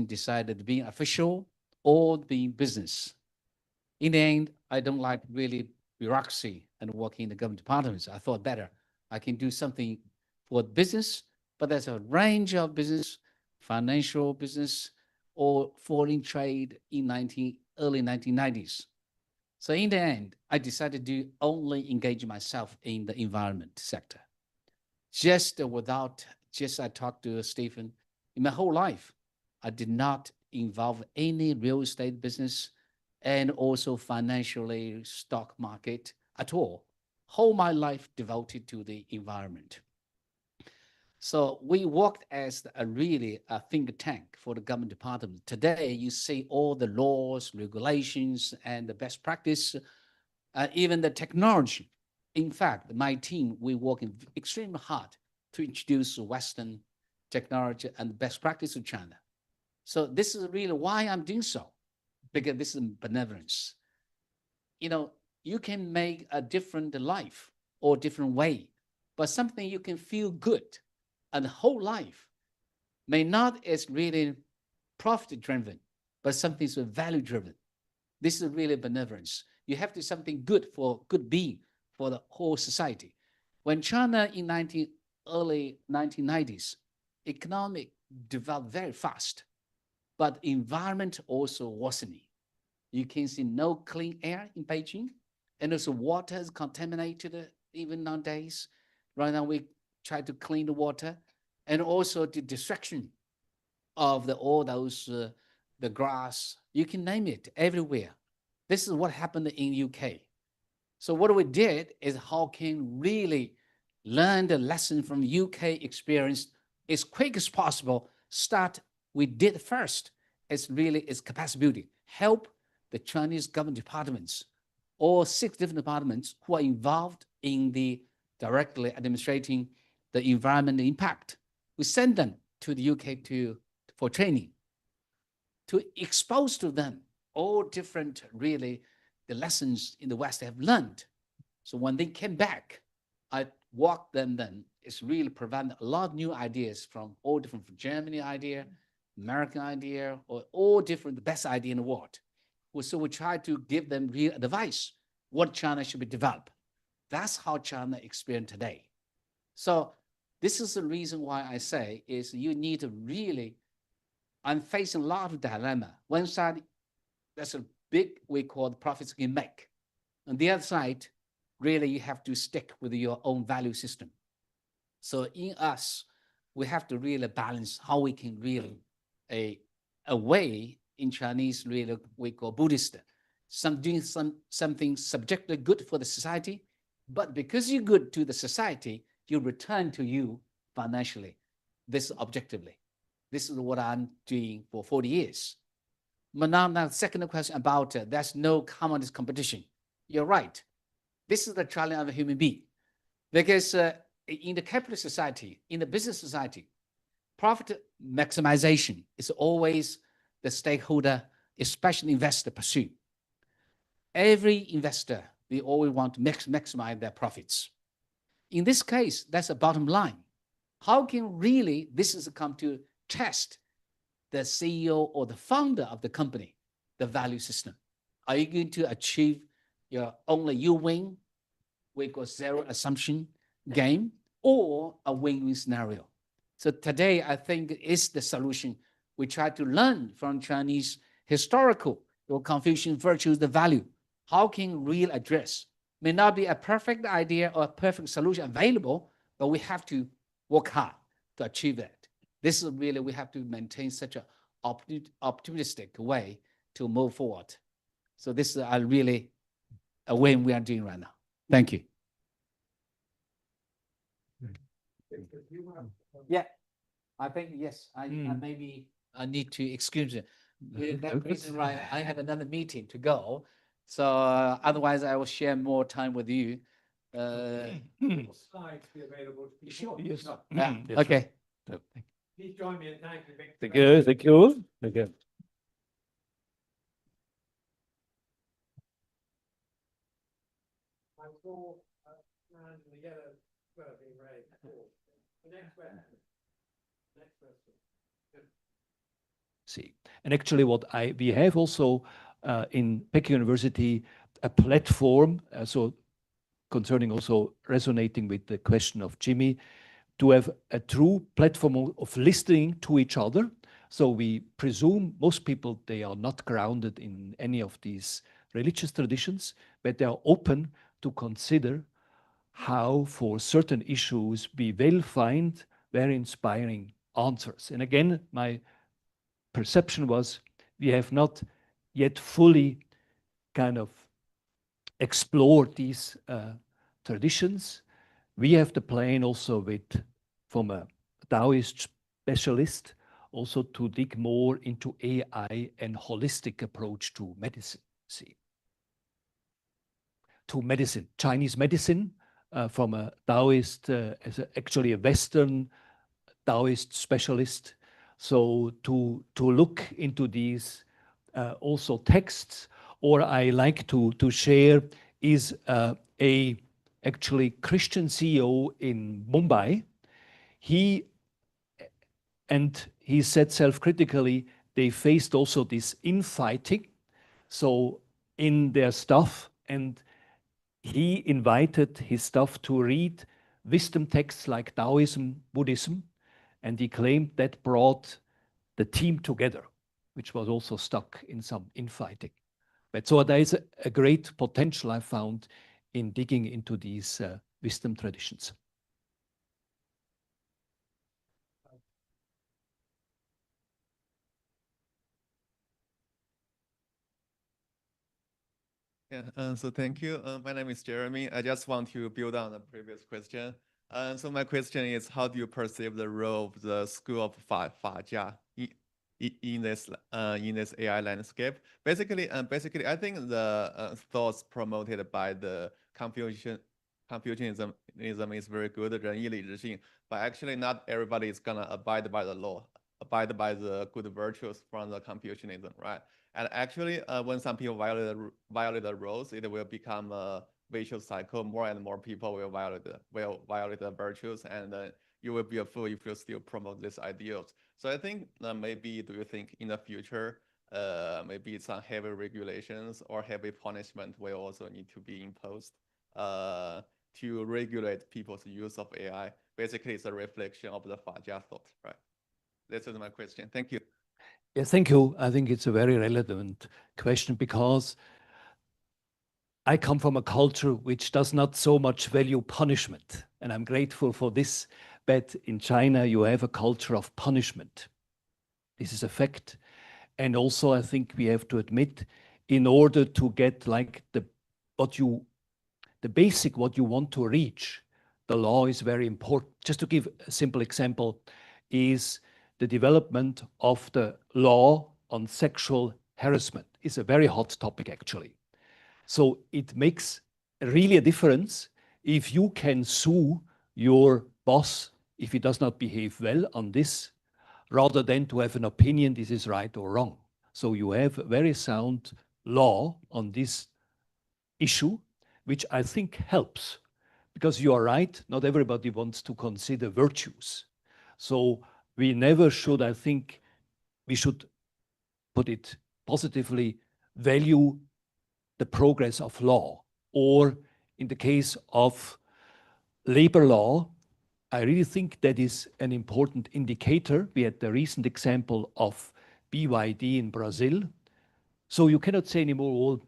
decided being official or being business. In the end, I don't like really bureaucracy and working in the government departments. I thought better, I can do something for business, but there's a range of business, financial business, or foreign trade in early 1990s. So in the end, I decided to only engage myself in the environment sector. I talked to Stephen, in my whole life, I did not involve any real estate business and also financially stock market at all. Whole my life devoted to the environment. So we worked as a think tank for the government department. Today, you see all the laws, regulations, and the best practice, even the technology. In fact, my team, we working extremely hard to introduce Western technology and best practice to China. So this is really why I'm doing so, because this is benevolence. You know, you can make a different life or different way, but something you can feel good. And whole life may not as really profit driven, but something so value driven. This is really benevolence. You have to do something good for good being for the whole society. When China in early 1990s, economic developed very fast, but environment also worsening. You can see no clean air in Beijing, and also water is contaminated even nowadays. Right now we try to clean the water, and also the destruction of all those, the grass, you can name it everywhere. This is what happened in UK. So what we did is how can really learn the lesson from UK experience as quick as possible. We did first is capacity building, help the Chinese government departments, all 6 different departments who are involved in the directly administrating the environmental impact. We send them to the UK for training, to expose to them all different the lessons in the West they have learned. So when they came back, I walked them then. It's really provided a lot of new ideas from all different, from Germany idea, American idea, or all different, the best idea in the world. So we try to give them real advice, what China should be developed. That's how China experience today. So this is the reason why I say is you need to really, I'm facing a lot of dilemma. One side, that's a big, we call the profits you can make. On the other side, really you have to stick with your own value system. So in us, we have to really balance how we can really a way in Chinese really we call Buddhist, doing something subjectively good for the society, but because you're good to the society, you return to you financially, this objectively. This is what I'm doing for 40 years. But now the second question about there's no communist competition. You're right. This is the challenge of a human being. Because in the capitalist society, in the business society, profit maximization is always the stakeholder, especially investor, pursue. Every investor, they always want to maximize their profits. In this case, that's a bottom line. How can really this is come to test the CEO or the founder of the company, the value system? Are you going to achieve only you win, we call zero assumption game, or a win-win scenario? So today, I think is the solution. We try to learn from Chinese historical or Confucian virtues, the value. How can real address? May not be a perfect idea or a perfect solution available, but we have to work hard to achieve that. This is really, we have to maintain such an optimistic way to move forward. So this is really a way we are doing right now. Thank you. Yeah, I think, yes, I maybe I need to excuse you. That reason, right, I have another meeting to go. So otherwise I will share more time with you. Slides be available. Sure. Yes. Yeah, Yes, okay. Please join me in thanking Victor. Thank you. Thank you. Thank you. I saw man in the yellow sweater being raised. The next question. Next question. See, and actually what we have also in Peking University a platform, so concerning also resonating with the question of Jimmy, to have a true platform of listening to each other. So we presume most people, they are not grounded in any of these religious traditions, but they are open to consider how for certain issues we will find very inspiring answers. And again, my perception was we have not yet fully kind of explored these traditions. We have the plan also from a Taoist specialist also to dig more into AI and holistic approach to medicine. See, to medicine, Chinese medicine from a Taoist, actually a Western Taoist specialist. So to look into these also texts, or I like to share is actually Christian CEO in Mumbai. He said self-critically, they faced also this infighting, so in their staff, and he invited his staff to read wisdom texts like Taoism, Buddhism, and he claimed that brought the team together, which was also stuck in some infighting. But so there is a great potential I found in digging into these wisdom traditions. Yeah, so thank you. My name is Jeremy. I just want to build on the previous question. So my question is, how do you perceive the role of the school of Fajia in this AI landscape? Basically, I think the thoughts promoted by the Confucianism is very good, 仁义礼智信, but actually not everybody is gonna abide by the law, abide by the good virtues from the Confucianism, right? And actually, when some people violate the rules, it will become a vicious cycle. More and more people will violate the virtues, and you will be a fool if you still promote these ideals. So I think maybe, do you think in the future, maybe some heavy regulations or heavy punishment will also need to be imposed to regulate people's use of AI? Basically, it's a reflection of the Fajia thought, right? This is my question. Thank you. Yes, thank you. I think it's a very relevant question because I come from a culture which does not so much value punishment, and I'm grateful for this. But in China, you have a culture of punishment. This is a fact. And also, I think we have to admit, in order to get like the basic what you want to reach, the law is very important. Just to give a simple example, is the development of the law on sexual harassment is a very hot topic, actually. So it makes really a difference if you can sue your boss if he does not behave well on this, rather than to have an opinion this is right or wrong. So you have a very sound law on this issue, which I think helps, because you are right, not everybody wants to consider virtues. So we never should, I think, we should put it positively, value the progress of law. Or in the case of labor law, I really think that is an important indicator. We had the recent example of BYD in Brazil. So you cannot say anymore,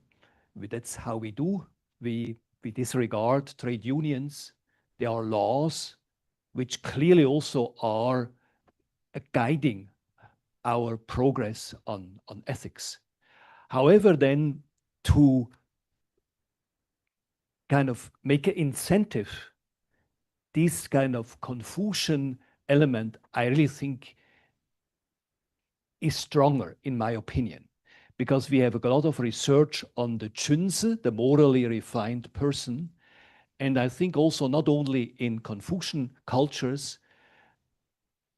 well, that's how we do. We disregard trade unions. There are laws which clearly also are guiding our progress on ethics. However, then to kind of make an incentive, this kind of Confucian element, I really think is stronger, in my opinion, because we have a lot of research on the Chunzi, the morally refined person. And I think also not only in Confucian cultures,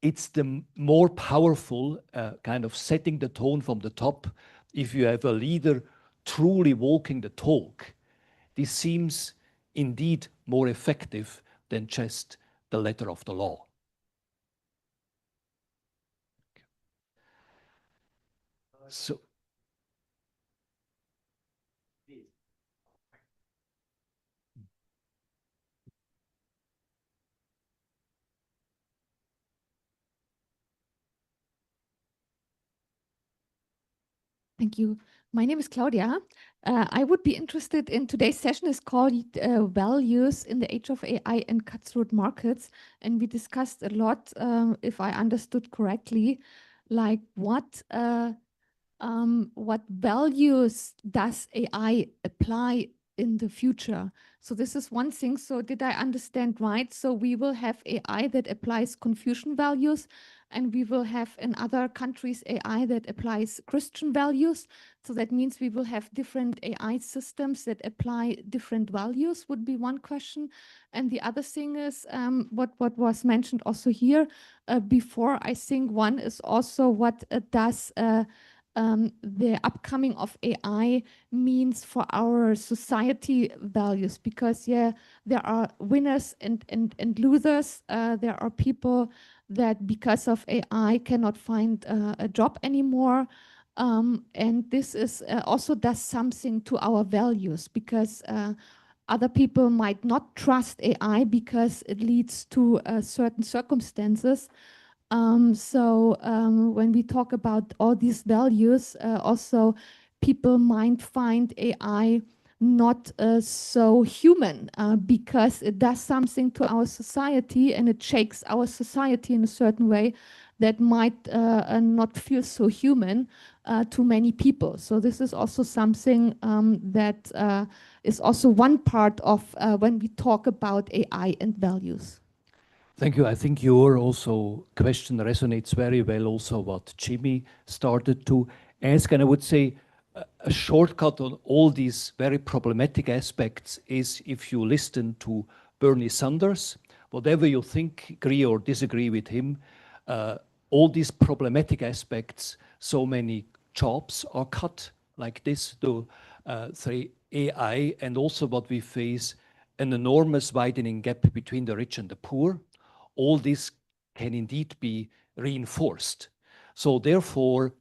it's the more powerful kind of setting the tone from the top. If you have a leader truly walking the talk, this seems indeed more effective than just the letter of the law. So, Thank you. My name is Claudia. I would be interested in today's session is called Values in the Age of AI and Cutthroat Markets. And we discussed a lot, if I understood correctly, like what values does AI apply in the future? So this is one thing. So did I understand right? So we will have AI that applies Confucian values, and we will have in other countries AI that applies Christian values. So that means we will have different AI systems that apply different values, would be one question. And the other thing is what was mentioned also here before. I think one is also what does the upcoming of AI means for our society values, because there are winners and losers. There are people that because of AI cannot find a job anymore. And this is also does something to our values, because other people might not trust AI because it leads to certain circumstances. When we talk about all these values, also people might find AI not so human because it does something to our society, and it shakes our society in a certain way that might not feel so human to many people. So this is also something that is also one part of when we talk about AI and values. thank you. I think your also question resonates very well also what Jimmy started to ask. And I would say a shortcut on all these very problematic aspects is if you listen to Bernie Sanders, whatever you think, agree or disagree with him, all these problematic aspects, so many jobs are cut like this to through AI, and also what we face an enormous widening gap between the rich and the poor. All this can indeed be reinforced. So therefore,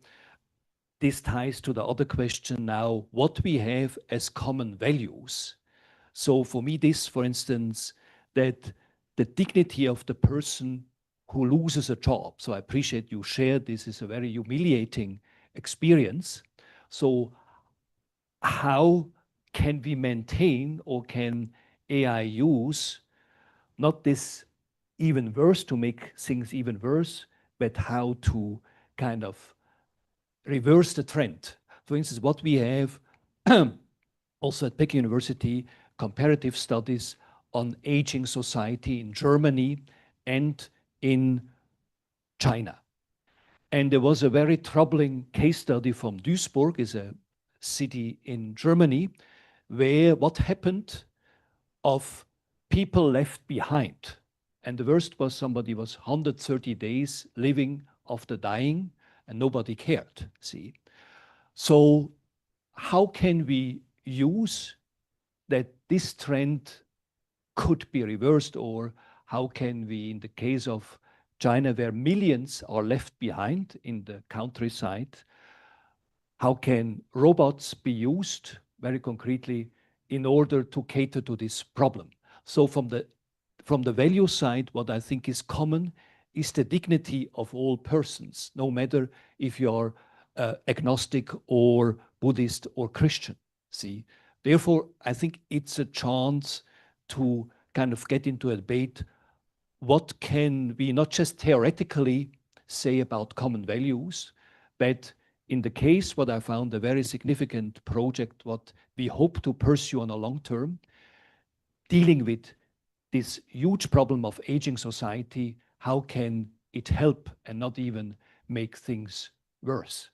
this ties to the other question now, what we have as common values. So for me, this, for instance, that the dignity of the person who loses a job. So I appreciate you shared this is a very humiliating experience. So how can we maintain or can AI use not this even worse to make things even worse, but how to kind of reverse the trend. For instance, what we have also at Peking University, comparative studies on aging society in Germany and in China. And there was a very troubling case study from Duisburg, is a city in Germany, where what happened of people left behind. And the worst was somebody was 130 days living after dying and nobody cared, see. So how can we use that this trend could be reversed, or how can we, in the case of China, where millions are left behind in the countryside, how can robots be used very concretely in order to cater to this problem? So from the value side, what I think is common is the dignity of all persons, no matter if you are agnostic or Buddhist or Christian, see? Therefore, I think it's a chance to kind of get into a debate. What can we not just theoretically say about common values, but in the case, what I found a very significant project, what we hope to pursue on a long term, dealing with this huge problem of aging society, how can it help and not even make things worse?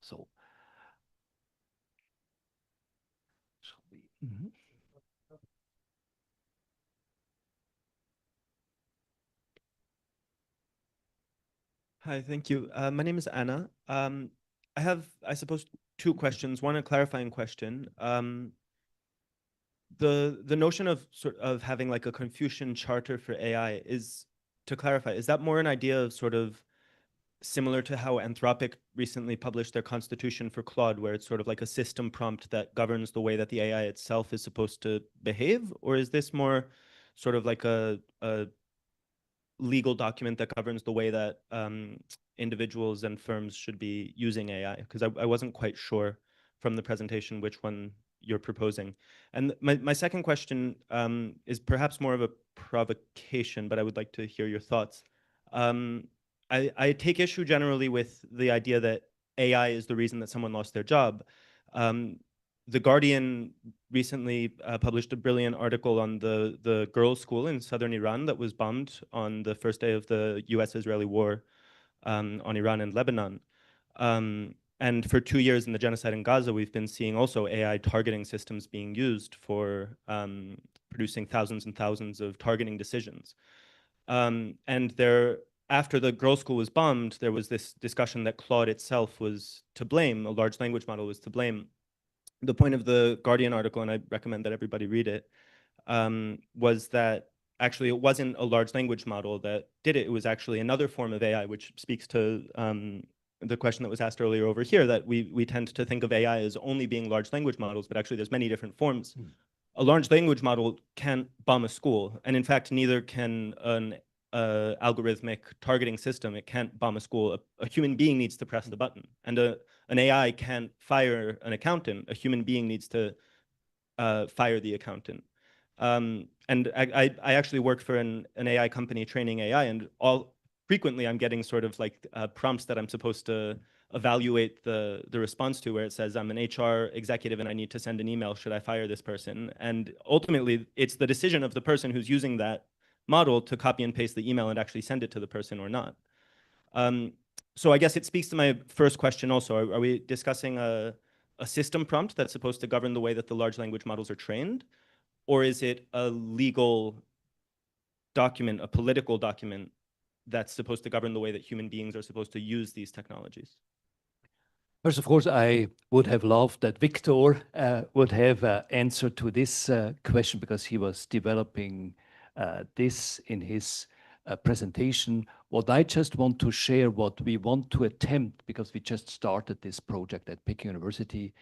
So, mm-hmm. Hi, thank you. My name is Anna. I have, I suppose, two questions. One, a clarifying question. The notion of having like a Confucian charter for AI is, to clarify, is that more an idea of sort of similar to how Anthropic recently published their constitution for Claude, where it's sort of like a system prompt that governs the way that the AI itself is supposed to behave? Or is this more sort of like a legal document that governs the way that individuals and firms should be using AI? Because I wasn't quite sure from the presentation which one you're proposing. And my second question is perhaps more of a provocation, but I would like to hear your thoughts. I take issue generally with the idea that AI is the reason that someone lost their job. The Guardian recently published a brilliant article on the girls' school in southern Iran that was bombed on the first day of the US-Israeli war on Iran and Lebanon. And for 2 years in the genocide in Gaza, we've been seeing also AI targeting systems being used for producing thousands and thousands of targeting decisions. And there, after the girls' school was bombed, there was this discussion that Claude itself was to blame, a large language model was to blame. The point of the Guardian article, and I recommend that everybody read it, was that actually it wasn't a large language model that did it. It was actually another form of AI, which speaks to the question that was asked earlier over here, that we tend to think of AI as only being large language models, but actually there's many different forms. A large language model can't bomb a school. And in fact, neither can an algorithmic targeting system. It can't bomb a school. A human being needs to press the button. And an AI can't fire an accountant. A human being needs to fire the accountant. And I actually work for an AI company training AI, and frequently I'm getting sort of like prompts that I'm supposed to evaluate the response to, where it says I'm an HR executive and I need to send an email. Should I fire this person? And ultimately, it's the decision of the person who's using that model to copy and paste the email and actually send it to the person or not. So I guess it speaks to my first question also. Are we discussing a system prompt that's supposed to govern the way that the large language models are trained? Or is it a legal document, a political document that's supposed to govern the way that human beings are supposed to use these technologies? First, of course, I would have loved that Victor would have answer to this question, because he was developing this in his presentation. What I just want to share, what we want to attempt, because we just started this project at Peking University,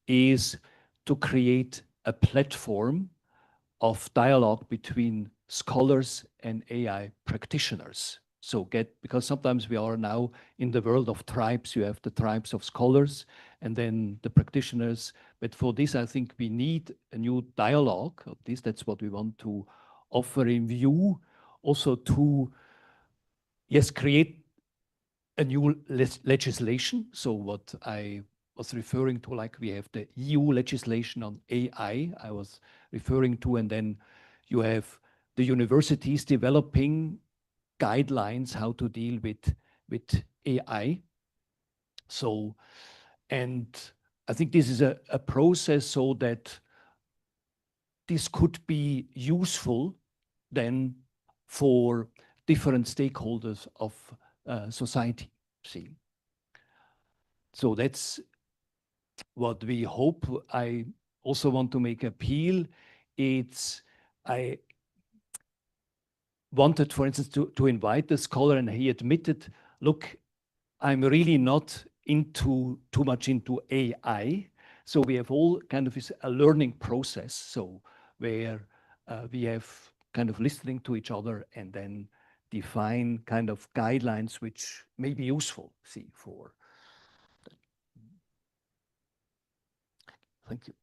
is to create a platform of dialogue between scholars and AI practitioners. So because sometimes we are now in the world of tribes, you have the tribes of scholars and then the practitioners. But for this, I think we need a new dialogue of this. That's what we want to offer in view, also to, yes, create a new legislation. So what I was referring to, like we have the EU legislation on AI, I was referring to, and then you have the universities developing guidelines how to deal with AI. So, and I think this is a process so that this could be useful then for different stakeholders of society. See, so that's what we hope. I also want to make appeal. I wanted, for instance, to invite the scholar, and he admitted, look, I'm really not too much into AI. So we have all kind of a learning process. So where we have kind of listening to each other and then define kind of guidelines which may be useful, see, for. Thank you.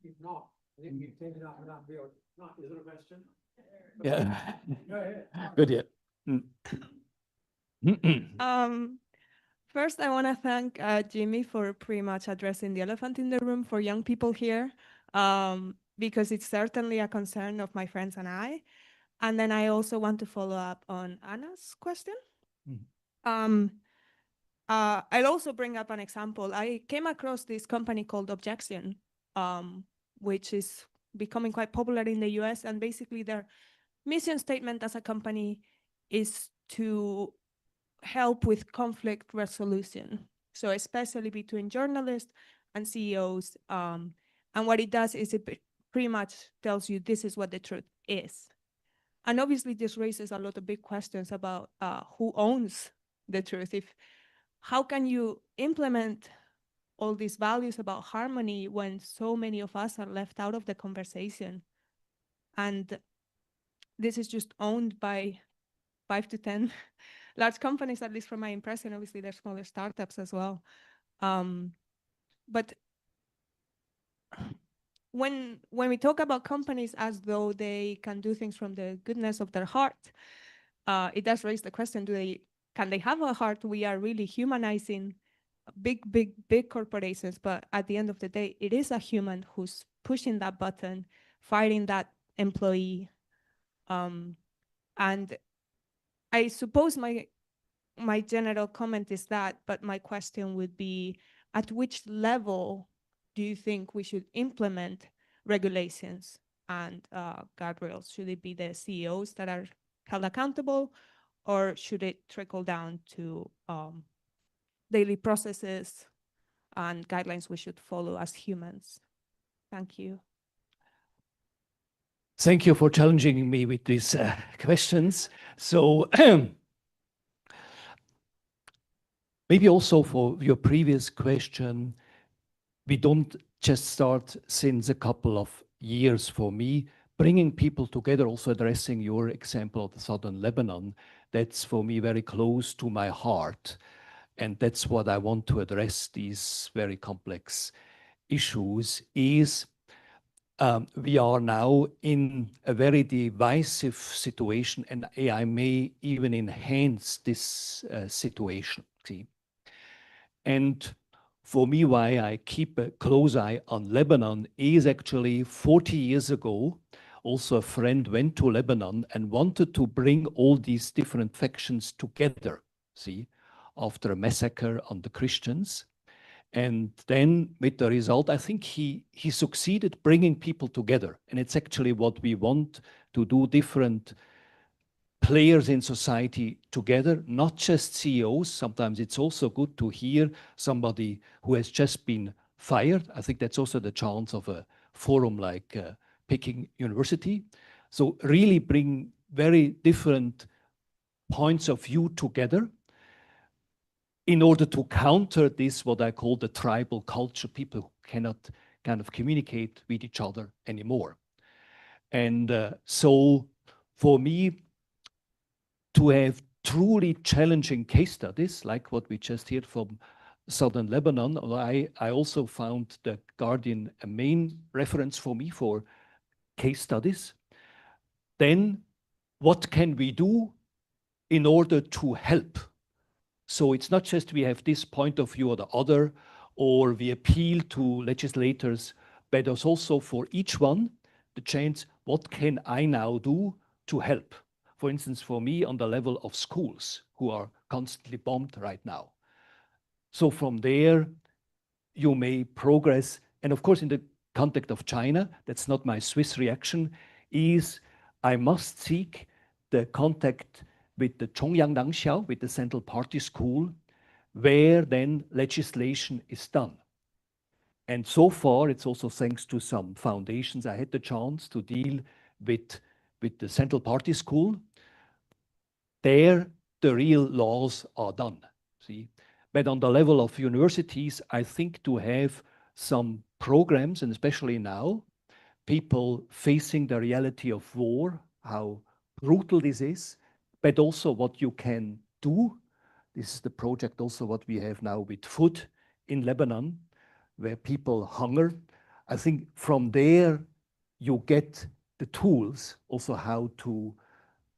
If not, I think you've taken up enough of your, not, is there a question? Yeah. Go ahead. Good, yeah. First, I want to thank Jimmy for pretty much addressing the elephant in the room for young people here, because it's certainly a concern of my friends and I. And then I also want to follow up on Anna's question. I'll also bring up an example. I came across this company called Objection, which is becoming quite popular in the US. And basically their mission statement as a company is to help with conflict resolution. So especially between journalists and CEOs. And what it does is it pretty much tells you this is what the truth is. And obviously this raises a lot of big questions about who owns the truth. How can you implement all these values about harmony when so many of us are left out of the conversation? And this is just owned by 5 to 10 large companies, at least from my impression. Obviously, there's smaller startups as well. But when we talk about companies as though they can do things from the goodness of their heart, it does raise the question, can they have a heart? We are really humanizing big corporations, but at the end of the day, it is a human who's pushing that button, firing that employee. And I suppose my general comment is that, but my question would be, at which level do you think we should implement regulations and guardrails? Should it be the CEOs that are held accountable, or should it trickle down to daily processes and guidelines we should follow as humans? Thank you. Thank you for challenging me with these questions. So maybe also for your previous question, we don't just start since a couple of years. For me, bringing people together, also addressing your example of the southern Lebanon, that's for me very close to my heart. And that's what I want to address, these very complex issues, is we are now in a very divisive situation, and AI may even enhance this situation. See? And for me, why I keep a close eye on Lebanon is actually 40 years ago, also a friend went to Lebanon and wanted to bring all these different factions together, see, after a massacre on the Christians. And then with the result, I think he succeeded bringing people together. And it's actually what we want to do, different players in society together, not just CEOs. Sometimes it's also good to hear somebody who has just been fired. I think that's also the chance of a forum like Peking University. So really bring very different points of view together in order to counter this, what I call the tribal culture, people who cannot kind of communicate with each other anymore. And so for me, to have truly challenging case studies, like what we just heard from southern Lebanon. I also found the Guardian a main reference for me for case studies. Then what can we do in order to help? So it's not just we have this point of view or the other, or we appeal to legislators, but there's also for each one the chance, what can I now do to help? For instance, for me on the level of schools who are constantly bombed right now. So from there, you may progress. And of course, in the context of China, that's not my Swiss reaction, is I must seek the contact with the Zhongyang Nangxiao, with the Central Party School, where then legislation is done. And so far, it's also thanks to some foundations, I had the chance to deal with the Central Party School. There, the real laws are done, see? But on the level of universities, I think to have some programs, and especially now, people facing the reality of war, how brutal this is, but also what you can do. This is the project also what we have now with food in Lebanon, where people hunger. I think from there, you get the tools also how to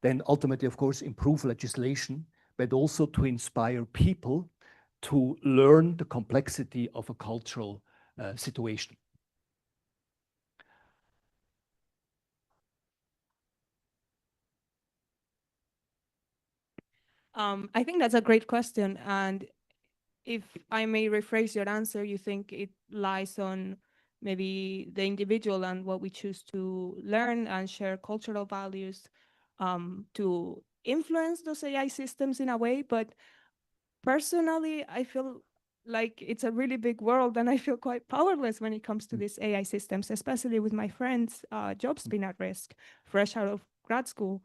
then ultimately, of course, improve legislation, but also to inspire people to learn the complexity of a cultural situation. I think that's a great question. And if I may rephrase your answer, you think it lies on maybe the individual and what we choose to learn and share cultural values to influence those AI systems in a way. But personally, I feel like it's a really big world and I feel quite powerless when it comes to these AI systems, especially with my friends' jobs being at risk, fresh out of grad school.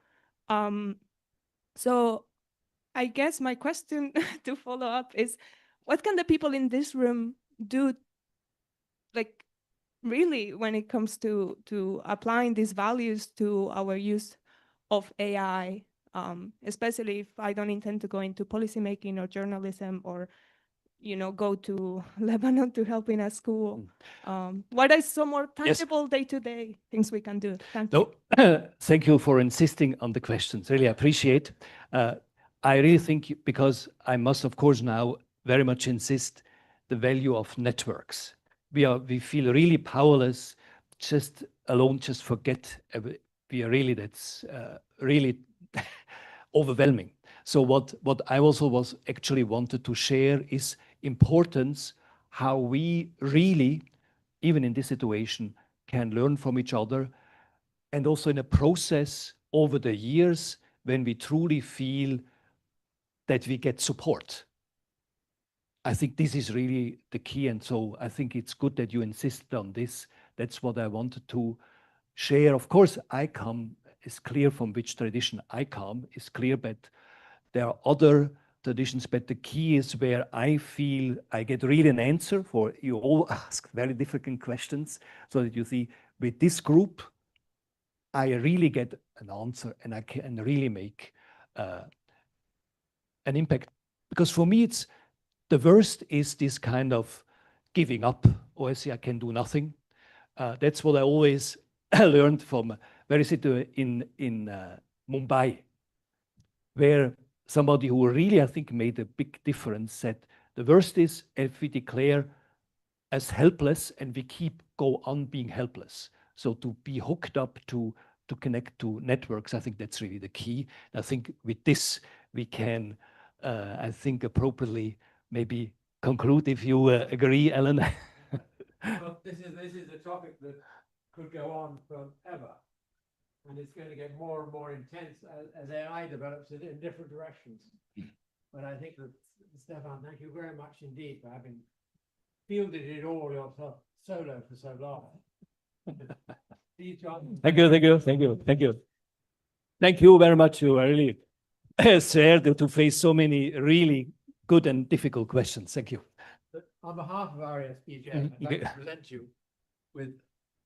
So I guess my question to follow up is, what can the people in this room do, like, really, when it comes to applying these values to our use of AI, especially if I don't intend to go into policymaking or journalism or, you know, go to Lebanon to help in a school? What is some more tangible day-to-day things we can do? Thank you. Thank you for insisting on the questions. Really appreciate. I really think, because I must, of course, now very much insist the value of networks. We feel really powerless, just alone, just forget. We are really, that's really overwhelming. So what I also was actually wanted to share is importance, how we really, even in this situation, can learn from each other. And also in a process over the years, when we truly feel that we get support. I think this is really the key. And so I think it's good that you insist on this. That's what I wanted to share. Of course, it's clear from which tradition I come, it's clear, but there are other traditions. But the key is where I feel I get really an answer for, you all ask very difficult questions, so that you see with this group, I really get an answer and I can really make an impact. Because for me, it's the worst is this kind of giving up, or I say I can do nothing. That's what I always learned from very in Mumbai, where somebody who really, I think, made a big difference said, the worst is if we declare as helpless and we go on being helpless. So to be hooked up to connect to networks, I think that's really the key. I think with this, we can, I think, appropriately maybe conclude, if you agree, Alan. Well, this is a topic that could go on forever. And it's going to get more and more intense as AI develops in different directions. But I think that, Stefan, thank you very much indeed for having fielded it all yourself solo for so long. Steve John. Thank you. Thank you very much. You are really shared to face so many really good and difficult questions. Thank you. On behalf of RSPJ, I'd like to present you with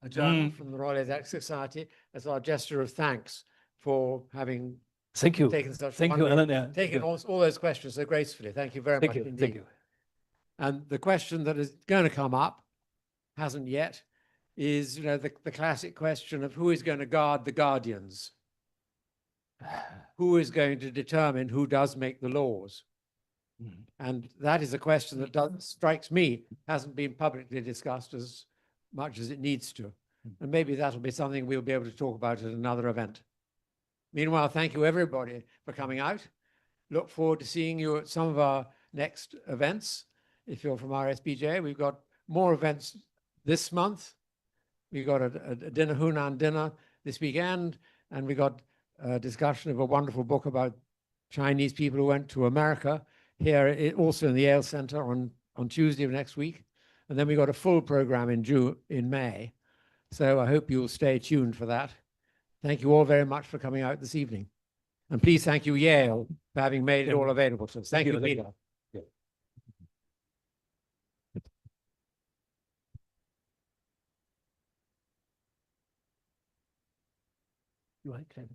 a journal from the Royal Asiatic Society as our gesture of thanks for having Thank you. taken such Thank you, wonderful- Alan. Yeah, taken all those questions so gracefully. Thank you very Thank much you. indeed. Thank you. And the question that is going to come up, hasn't yet, is the classic question of who is going to guard the guardians? Who is going to determine who does make the laws? And that is a question that strikes me, hasn't been publicly discussed as much as it needs to. And maybe that'll be something we'll be able to talk about at another event. Meanwhile, thank you everybody for coming out. Look forward to seeing you at some of our next events. If you're from our SBJ, we've got more events this month. We got a dinner, Hunan dinner this weekend, and we got a discussion of a wonderful book about Chinese people who went to America here, also in the Yale Center on Tuesday of next week. And then we got a full program in May. So I hope you'll stay tuned for that. Thank you all very much for coming out this evening. And please thank you, Yale, for having made it all available to us. Thank you, Peter. You like